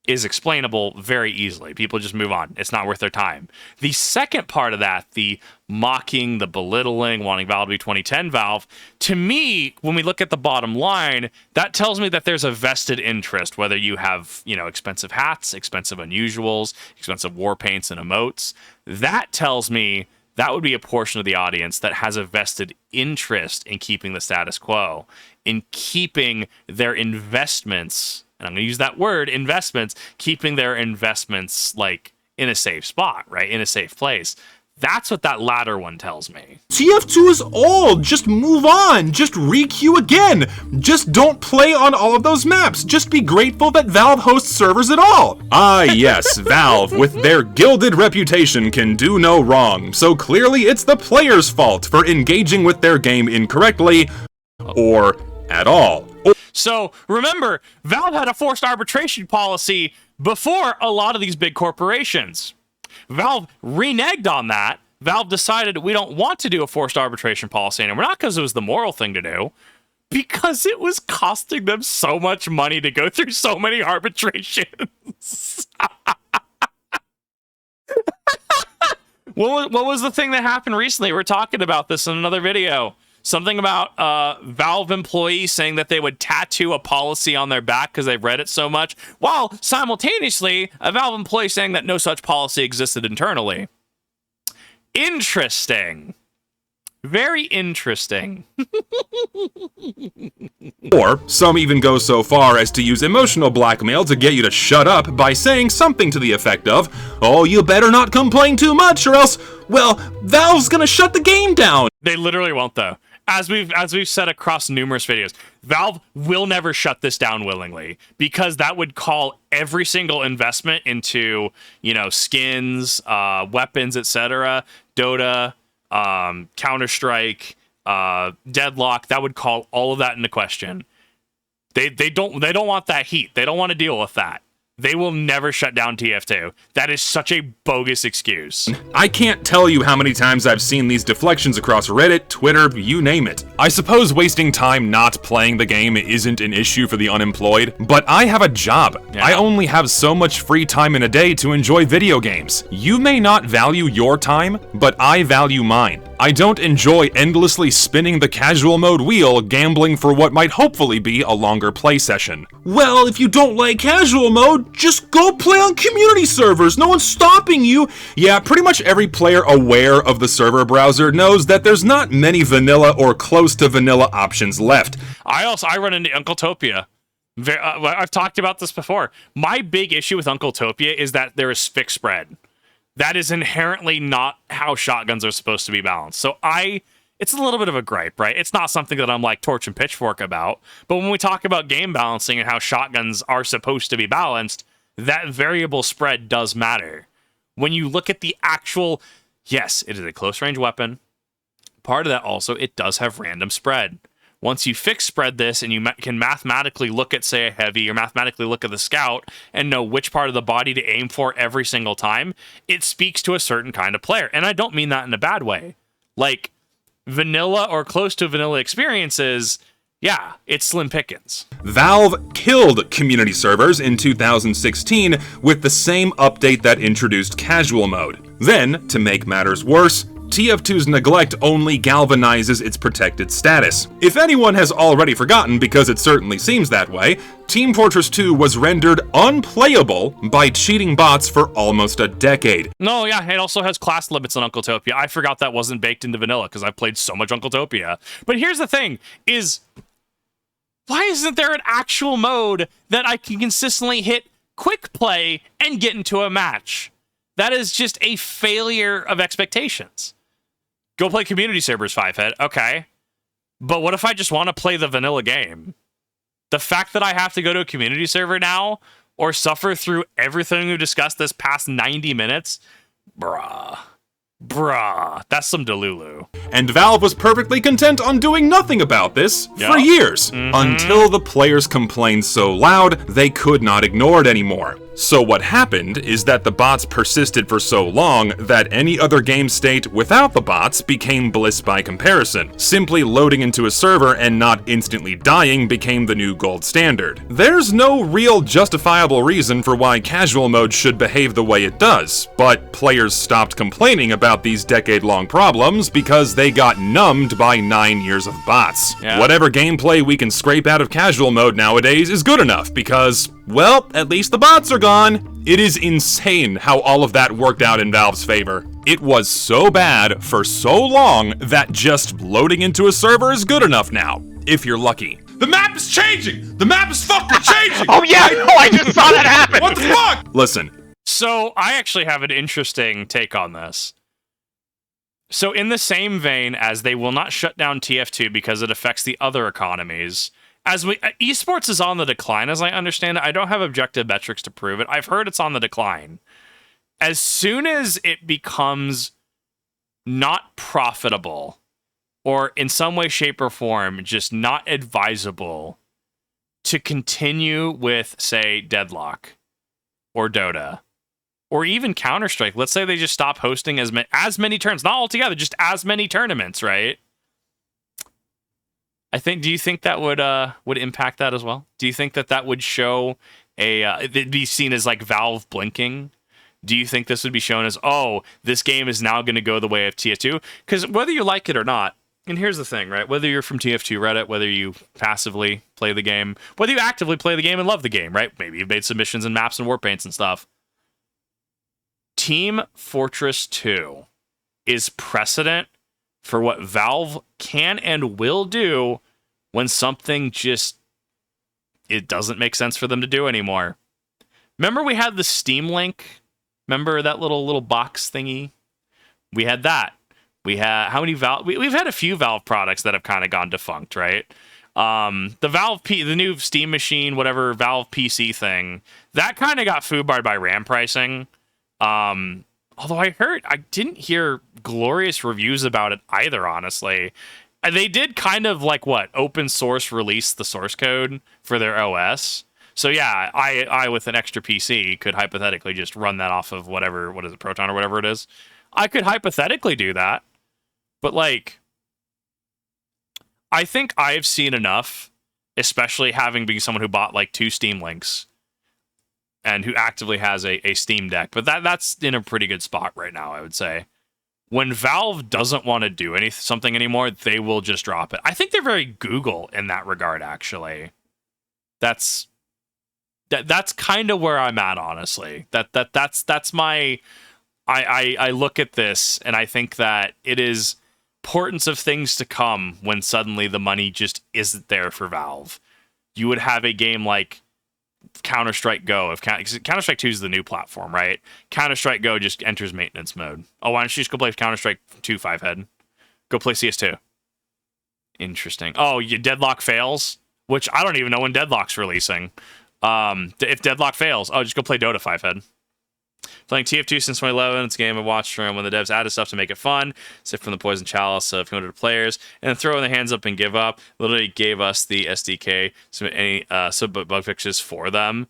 A: is explainable very easily. People just move on. It's not worth their time. The second part of that, the mocking, the belittling, wanting Valve to be 2010 Valve, to me, when we look at the bottom line, that tells me that there's a vested interest, whether you have, you know, expensive hats, expensive unusuals, expensive war paints and emotes. That tells me that would be a portion of the audience that has a vested interest in keeping the status quo, in keeping their investments, and I'm going to use that word, investments, keeping their investments like in a safe spot, right? In a safe place. That's what that latter one tells me.
B: TF2 is old. Just move on. Just re-queue again. Just don't play on all of those maps. Just be grateful that Valve hosts servers at all. Ah, yes, Valve, with their gilded reputation, can do no wrong. So clearly it's the players' fault for engaging with their game incorrectly, or at all.
A: So remember, Valve had a forced arbitration policy before a lot of these big corporations. Valve reneged on that. Valve decided we don't want to do a forced arbitration policy anymore. Not because it was the moral thing to do, because it was costing them so much money to go through so many arbitrations. What was the thing that happened recently? We're talking about this in another video. Something about Valve employees saying that they would tattoo a policy on their back because they've read it so much, while simultaneously a Valve employee saying that no such policy existed internally. Interesting. Very interesting.
B: Or some even go so far as to use emotional blackmail to get you to shut up by saying something to the effect of, "Oh, you better not complain too much or else, well, Valve's gonna shut the game down."
A: They literally won't, though. As we've said across numerous videos, Valve will never shut this down willingly, because that would call every single investment into, skins, weapons, etc., Dota, Counter-Strike, Deadlock. That would call all of that into question. They don't want that heat. They don't want to deal with that. They will never shut down TF2. That is such a bogus excuse.
B: I can't tell you how many times I've seen these deflections across Reddit, Twitter, you name it. I suppose wasting time not playing the game isn't an issue for the unemployed, but I have a job.
A: Yeah.
B: I only have so much free time in a day to enjoy video games. You may not value your time, but I value mine. I don't enjoy endlessly spinning the casual mode wheel, gambling for what might hopefully be a longer play session. Well, if you don't like casual mode, just go play on community servers. No one's stopping you. Yeah, pretty much every player aware of the server browser knows that there's not many vanilla or close to vanilla options left.
A: I run into Uncletopia. I've talked about this before. My big issue with Uncletopia is that there is fixed spread. That is inherently not how shotguns are supposed to be balanced. So it's a little bit of a gripe, right? It's not something that I'm like torch and pitchfork about. But when we talk about game balancing and how shotguns are supposed to be balanced, that variable spread does matter. When you look at the actual, yes, it is a close range weapon. Part of that also, it does have random spread. Once you fix spread this and you can mathematically look at, say, a heavy or mathematically look at the scout and know which part of the body to aim for every single time, it speaks to a certain kind of player. And I don't mean that in a bad way. Like, vanilla or close to vanilla experiences, yeah, it's slim pickings.
B: Valve killed community servers in 2016 with the same update that introduced casual mode. Then, to make matters worse, TF2's neglect only galvanizes its protected status. If anyone has already forgotten, because it certainly seems that way, Team Fortress 2 was rendered unplayable by cheating bots for almost a decade.
A: No, yeah, it also has class limits on Uncletopia. I forgot that wasn't baked into vanilla because I've played so much Uncletopia. But here's the thing, is why isn't there an actual mode that I can consistently hit quick play and get into a match? That is just a failure of expectations. Go play community servers, Fivehead. Okay. But what if I just want to play the vanilla game? The fact that I have to go to a community server now or suffer through everything we've discussed this past 90 minutes? Bruh, that's some Delulu.
B: And Valve was perfectly content on doing nothing about this for years, until the players complained so loud they could not ignore it anymore. So what happened is that the bots persisted for so long that any other game state without the bots became bliss by comparison. Simply loading into a server and not instantly dying became the new gold standard. There's no real justifiable reason for why casual mode should behave the way it does, but players stopped complaining about these decade-long problems because they got numbed by 9 years of bots.
A: Yeah.
B: Whatever gameplay we can scrape out of casual mode nowadays is good enough because, well, at least the bots are gone. It is insane how all of that worked out in Valve's favor. It was so bad for so long that just loading into a server is good enough now, if you're lucky.
D: The map is changing! The map is fucking changing!
F: Oh yeah, no, I just saw that happen!
D: What the fuck?
B: Listen,
A: So I actually have an interesting take on this. So in the same vein as they will not shut down TF2 because it affects the other economies, esports is on the decline, as I understand it. I don't have objective metrics to prove it. I've heard it's on the decline. As soon as it becomes not profitable, or in some way, shape, or form, just not advisable to continue with, say, Deadlock or Dota, or even Counter-Strike. Let's say they just stop hosting as many tournaments, not altogether, just as many tournaments, right? Do you think that would impact that as well? Do you think that would show it'd be seen as like Valve blinking? Do you think this would be shown as, oh, this game is now going to go the way of TF2? Because whether you like it or not, and here's the thing, right? Whether you're from TF2 Reddit, whether you passively play the game, whether you actively play the game and love the game, right? Maybe you've made submissions and maps and warpaints and stuff. Team Fortress 2 is precedent for what Valve can and will do when something it doesn't make sense for them to do anymore. Remember we had the Steam Link? Remember that little box thingy? We had that. We had how many Valve? We've had a few Valve products that have kind of gone defunct, right? The new Steam machine, whatever Valve PC thing, that kind of got foobarred by RAM pricing. Although I didn't hear glorious reviews about it either, honestly. They did kind of open source release the source code for their OS. So yeah, I with an extra PC could hypothetically just run that off of what is it, Proton or whatever it is. I could hypothetically do that. But I think I've seen enough, especially having been someone who bought 2 Steam Links and who actively has a Steam Deck. But that's in a pretty good spot right now, I would say. When Valve doesn't want to do something anymore, they will just drop it. I think they're very Google in that regard, actually. That's kind of where I'm at, honestly. That's my... I look at this, and I think that it is importance of things to come when suddenly the money just isn't there for Valve. You would have a game like Counter-Strike Go. Counter-Strike 2 is the new platform, right? Counter-Strike Go just enters maintenance mode. Oh, why don't you just go play Counter-Strike 2 5-head? Go play CS2. Interesting. Oh, Deadlock fails? Which I don't even know when Deadlock's releasing. If Deadlock fails, just go play Dota 5-head. Playing TF2 since 2011, it's a game I've watched from when the devs added stuff to make it fun, except from the Poison Chalice of 200 players, and then throwing their hands up and give up. Literally gave us the SDK, some bug fixes for them.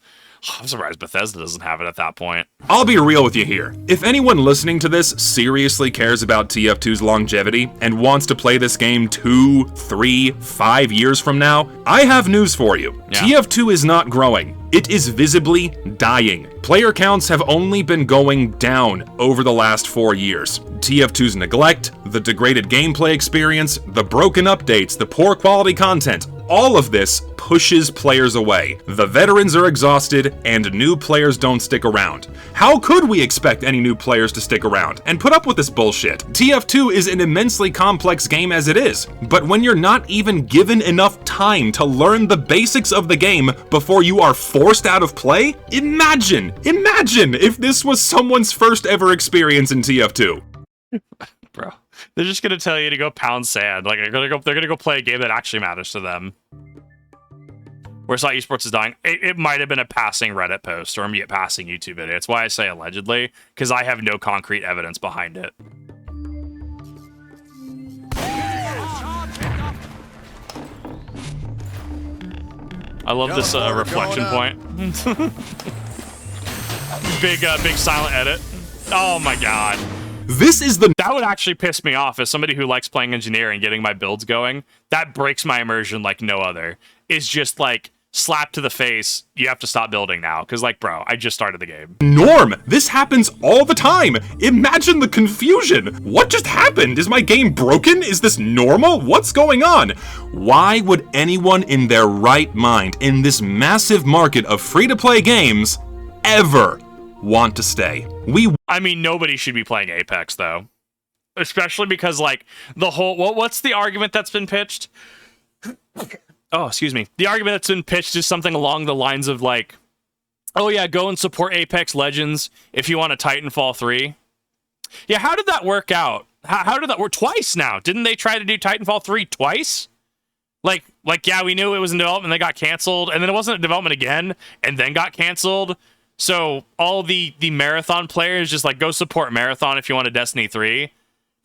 A: I'm surprised Bethesda doesn't have it at that point.
B: I'll be real with you here. If anyone listening to this seriously cares about TF2's longevity and wants to play this game 2, 3, 5 years from now, I have news for you. Yeah. TF2 is not growing. It is visibly dying. Player counts have only been going down over the last 4 years. TF2's neglect, the degraded gameplay experience, the broken updates, the poor quality content, all of this pushes players away. The veterans are exhausted, and new players don't stick around. How could we expect any new players to stick around and put up with this bullshit? TF2 is an immensely complex game as it is, but when you're not even given enough time to learn the basics of the game before you are forced out of play, imagine if this was someone's first ever experience in TF2.
A: Bro, they're just gonna tell you to go pound sand. They're gonna go play a game that actually matters to them. Where it's not esports is dying. It might have been a passing Reddit post or a passing YouTube video. It's why I say allegedly, because I have no concrete evidence behind it. I love this reflection point. big silent edit. Oh my god. That would actually piss me off as somebody who likes playing engineer and getting my builds going. That breaks my immersion like no other. It's just slap to the face, you have to stop building now. Because bro, I just started the game.
B: Norm, this happens all the time. Imagine the confusion. What just happened? Is my game broken? Is this normal? What's going on? Why would anyone in their right mind in this massive market of free-to-play games ever want to stay?
A: I mean, nobody should be playing Apex, though. Especially because, the whole... What's the argument that's been pitched? oh, excuse me. The argument that's been pitched is something along the lines of like, oh yeah, go and support Apex Legends if you want a Titanfall 3. Yeah, how did that work out? How did that work? Twice now. Didn't they try to do Titanfall 3 twice? Like, yeah, we knew it was in development, they got canceled, and then it wasn't in development again, and then got canceled. So all the Marathon players just like, go support Marathon if you want a Destiny 3.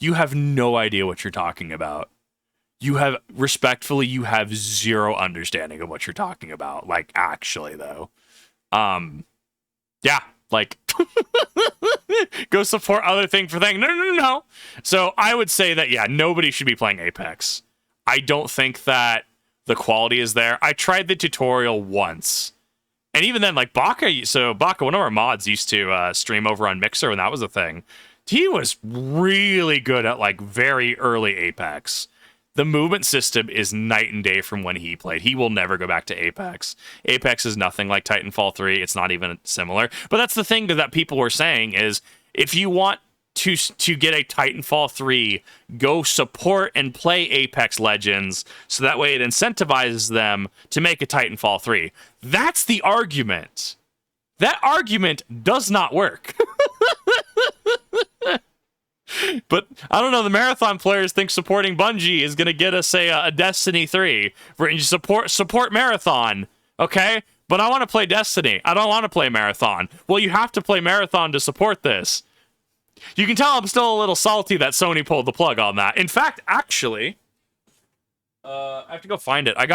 A: You have no idea what you're talking about. You have zero understanding of what you're talking about. Like, actually, though. Yeah, like, go support other thing for thing. No. So I would say that, yeah, nobody should be playing Apex. I don't think that the quality is there. I tried the tutorial once. And even then, like, Baka, one of our mods, used to stream over on Mixer when that was a thing. He was really good at, like, very early Apex. The movement system is night and day from when he played. He will never go back to Apex. Apex is nothing like Titanfall 3. It's not even similar. But that's the thing that people were saying is, if you want to get a Titanfall 3, go support and play Apex Legends, so that way it incentivizes them to make a Titanfall 3. That's the argument. That argument does not work. But I don't know, the Marathon players think supporting Bungie is going to get us a Destiny 3. Support Marathon, okay? But I want to play Destiny. I don't want to play Marathon. Well, you have to play Marathon to support this. You can tell I'm still a little salty that Sony pulled the plug on that. In fact, actually, I have to go find it. I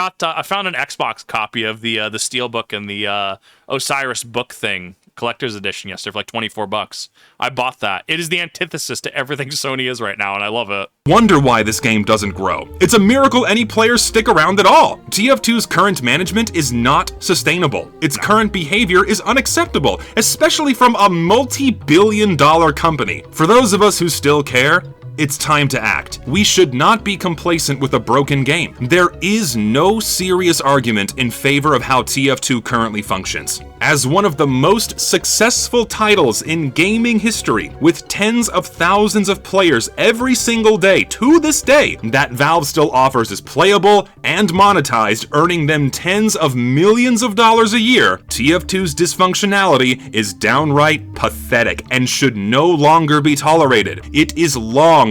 A: found an Xbox copy of the Steelbook and the Osiris book thing, collector's edition, yesterday for like $24. I bought that. It is the antithesis to everything Sony is right now, and I love it.
B: Wonder why this game doesn't grow. It's a miracle any players stick around at all. TF2's current management is not sustainable. Its current behavior is unacceptable, especially from a multi-billion-dollar company. For those of us who still care, it's time to act. We should not be complacent with a broken game. There is no serious argument in favor of how TF2 currently functions. As one of the most successful titles in gaming history, with tens of thousands of players every single day to this day, that Valve still offers is playable and monetized, earning them tens of millions of dollars a year, TF2's dysfunctionality is downright pathetic and should no longer be tolerated. It is long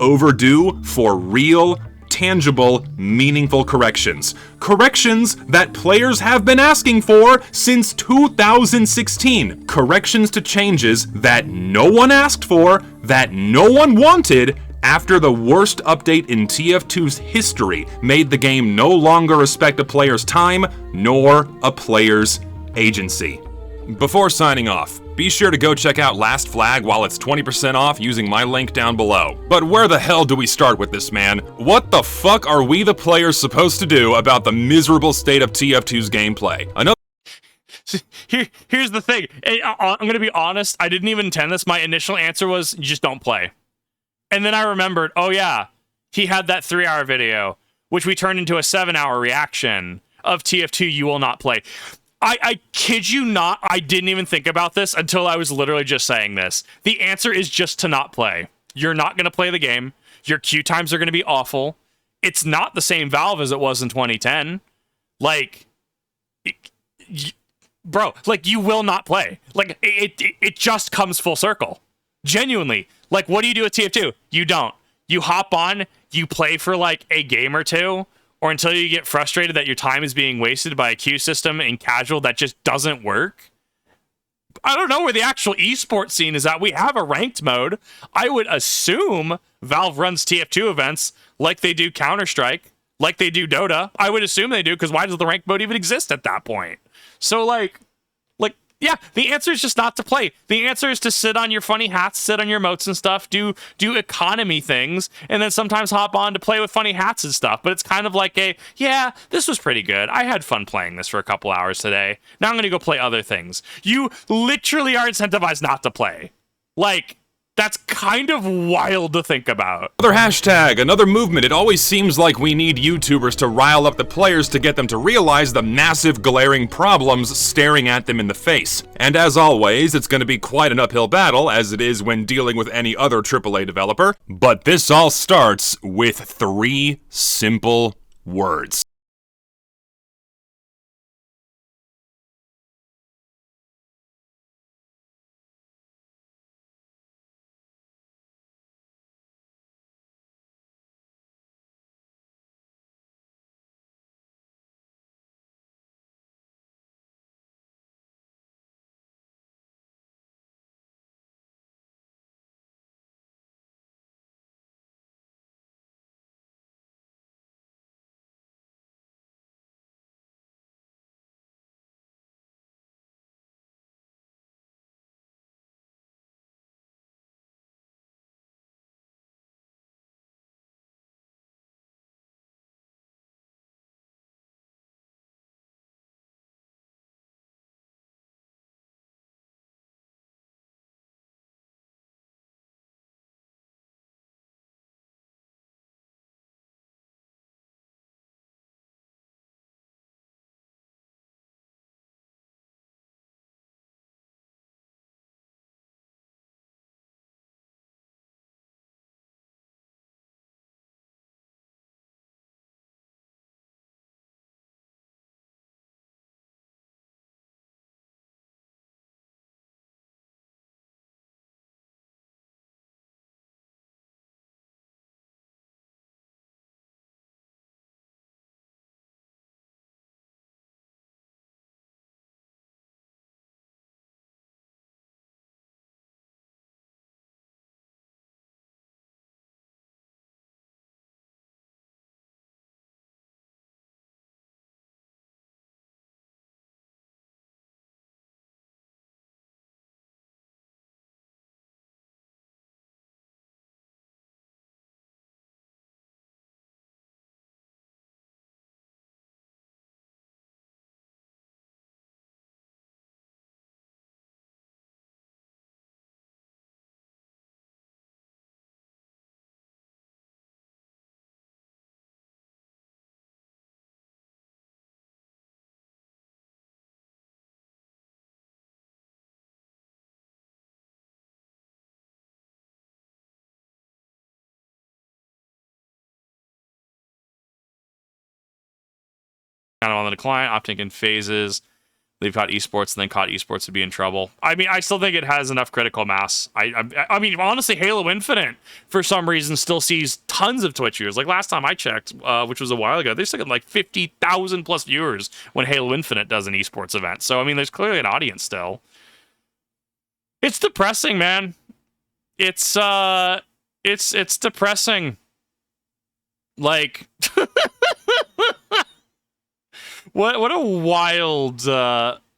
B: overdue for real, tangible, meaningful corrections. Corrections that players have been asking for since 2016. Corrections to changes that no one asked for, that no one wanted, after the worst update in TF2's history made the game no longer respect a player's time, nor a player's agency. Before signing off, be sure to go check out Last Flag while it's 20% off using my link down below. But where the hell do we start with this, man? What the fuck are we the players supposed to do about the miserable state of TF2's gameplay?
A: Here's the thing. I'm going to be honest, I didn't even intend this. My initial answer was, you just don't play. And then I remembered, oh yeah, he had that 3-hour video, which we turned into a 7-hour reaction of TF2 you will not play. I kid you not, I didn't even think about this until I was literally just saying this. The answer is just to not play. You're not going to play the game. Your queue times are going to be awful. It's not the same Valve as it was in 2010. Like, bro, like, you will not play. Like, it just comes full circle. Genuinely. Like, what do you do with TF2? You don't. You hop on, you play for, like, a game or two, or until you get frustrated that your time is being wasted by a queue system in casual that just doesn't work. I don't know where the actual esports scene is at. We have a ranked mode. I would assume Valve runs TF2 events like they do Counter-Strike, like they do Dota. I would assume they do, because why does the ranked mode even exist at that point? So, yeah, the answer is just not to play. The answer is to sit on your funny hats, sit on your moats and stuff, do economy things, and then sometimes hop on to play with funny hats and stuff. But it's kind of like yeah, this was pretty good. I had fun playing this for a couple hours today. Now I'm going to go play other things. You literally are incentivized not to play. Like, that's kind of wild to think about.
B: Another hashtag, another movement. It always seems like we need YouTubers to rile up the players to get them to realize the massive glaring problems staring at them in the face. And as always, it's going to be quite an uphill battle, as it is when dealing with any other AAA developer. But this all starts with 3 simple words.
A: kind of on the decline, opting in phases. They've caught esports, and then caught esports would be in trouble. I mean, I still think it has enough critical mass. I mean, honestly, Halo Infinite, for some reason, still sees tons of Twitch viewers. Like, last time I checked, which was a while ago, they're still getting like 50,000 plus viewers when Halo Infinite does an esports event. So, I mean, there's clearly an audience still. It's depressing, man. It's depressing. Like... What a wild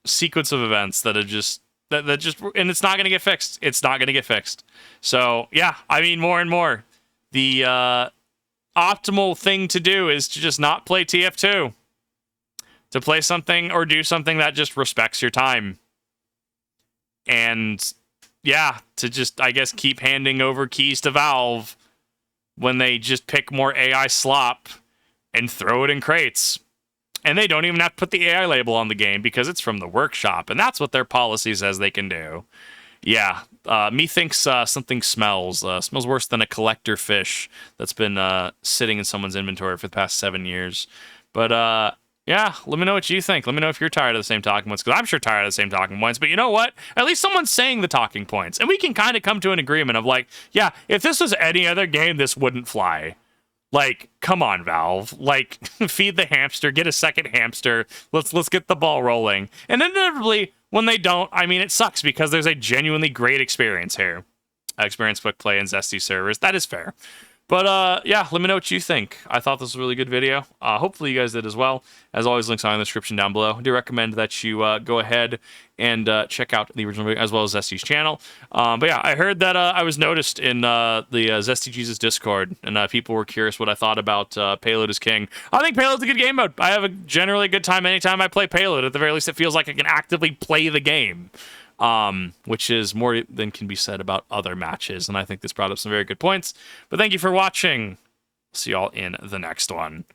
A: sequence of events that are just that just, and it's not going to get fixed. It's not going to get fixed. So yeah, I mean, more and more, the optimal thing to do is to just not play TF2, to play something or do something that just respects your time, and yeah, to just, I guess, keep handing over keys to Valve when they just pick more AI slop and throw it in crates. And they don't even have to put the AI label on the game because it's from the workshop. And that's what their policy says they can do. Yeah, methinks something smells. Smells worse than a collector fish that's been sitting in someone's inventory for the past 7 years. But yeah, let me know what you think. Let me know if you're tired of the same talking points, because I'm sure tired of the same talking points. But you know what? At least someone's saying the talking points. And we can kind of come to an agreement of like, yeah, if this was any other game, this wouldn't fly. Like, come on, Valve. Like, feed the hamster, get a second hamster. Let's get the ball rolling. And inevitably, when they don't, I mean, it sucks because there's a genuinely great experience here. Experience quick play and Zesty servers. That is fair. But yeah, let me know what you think. I thought this was a really good video. Hopefully you guys did as well. As always, links are in the description down below. I do recommend that you go ahead and check out the original video as well as Zesty's channel. But yeah, I heard that I was noticed in the Zesty Jesus Discord, and people were curious what I thought about Payload is King. I think Payload's a good game mode. I have a generally good time anytime I play Payload. At the very least, it feels like I can actively play the game. Which is more than can be said about other matches, and I think this brought up some very good points. But thank you for watching. See y'all in the next one.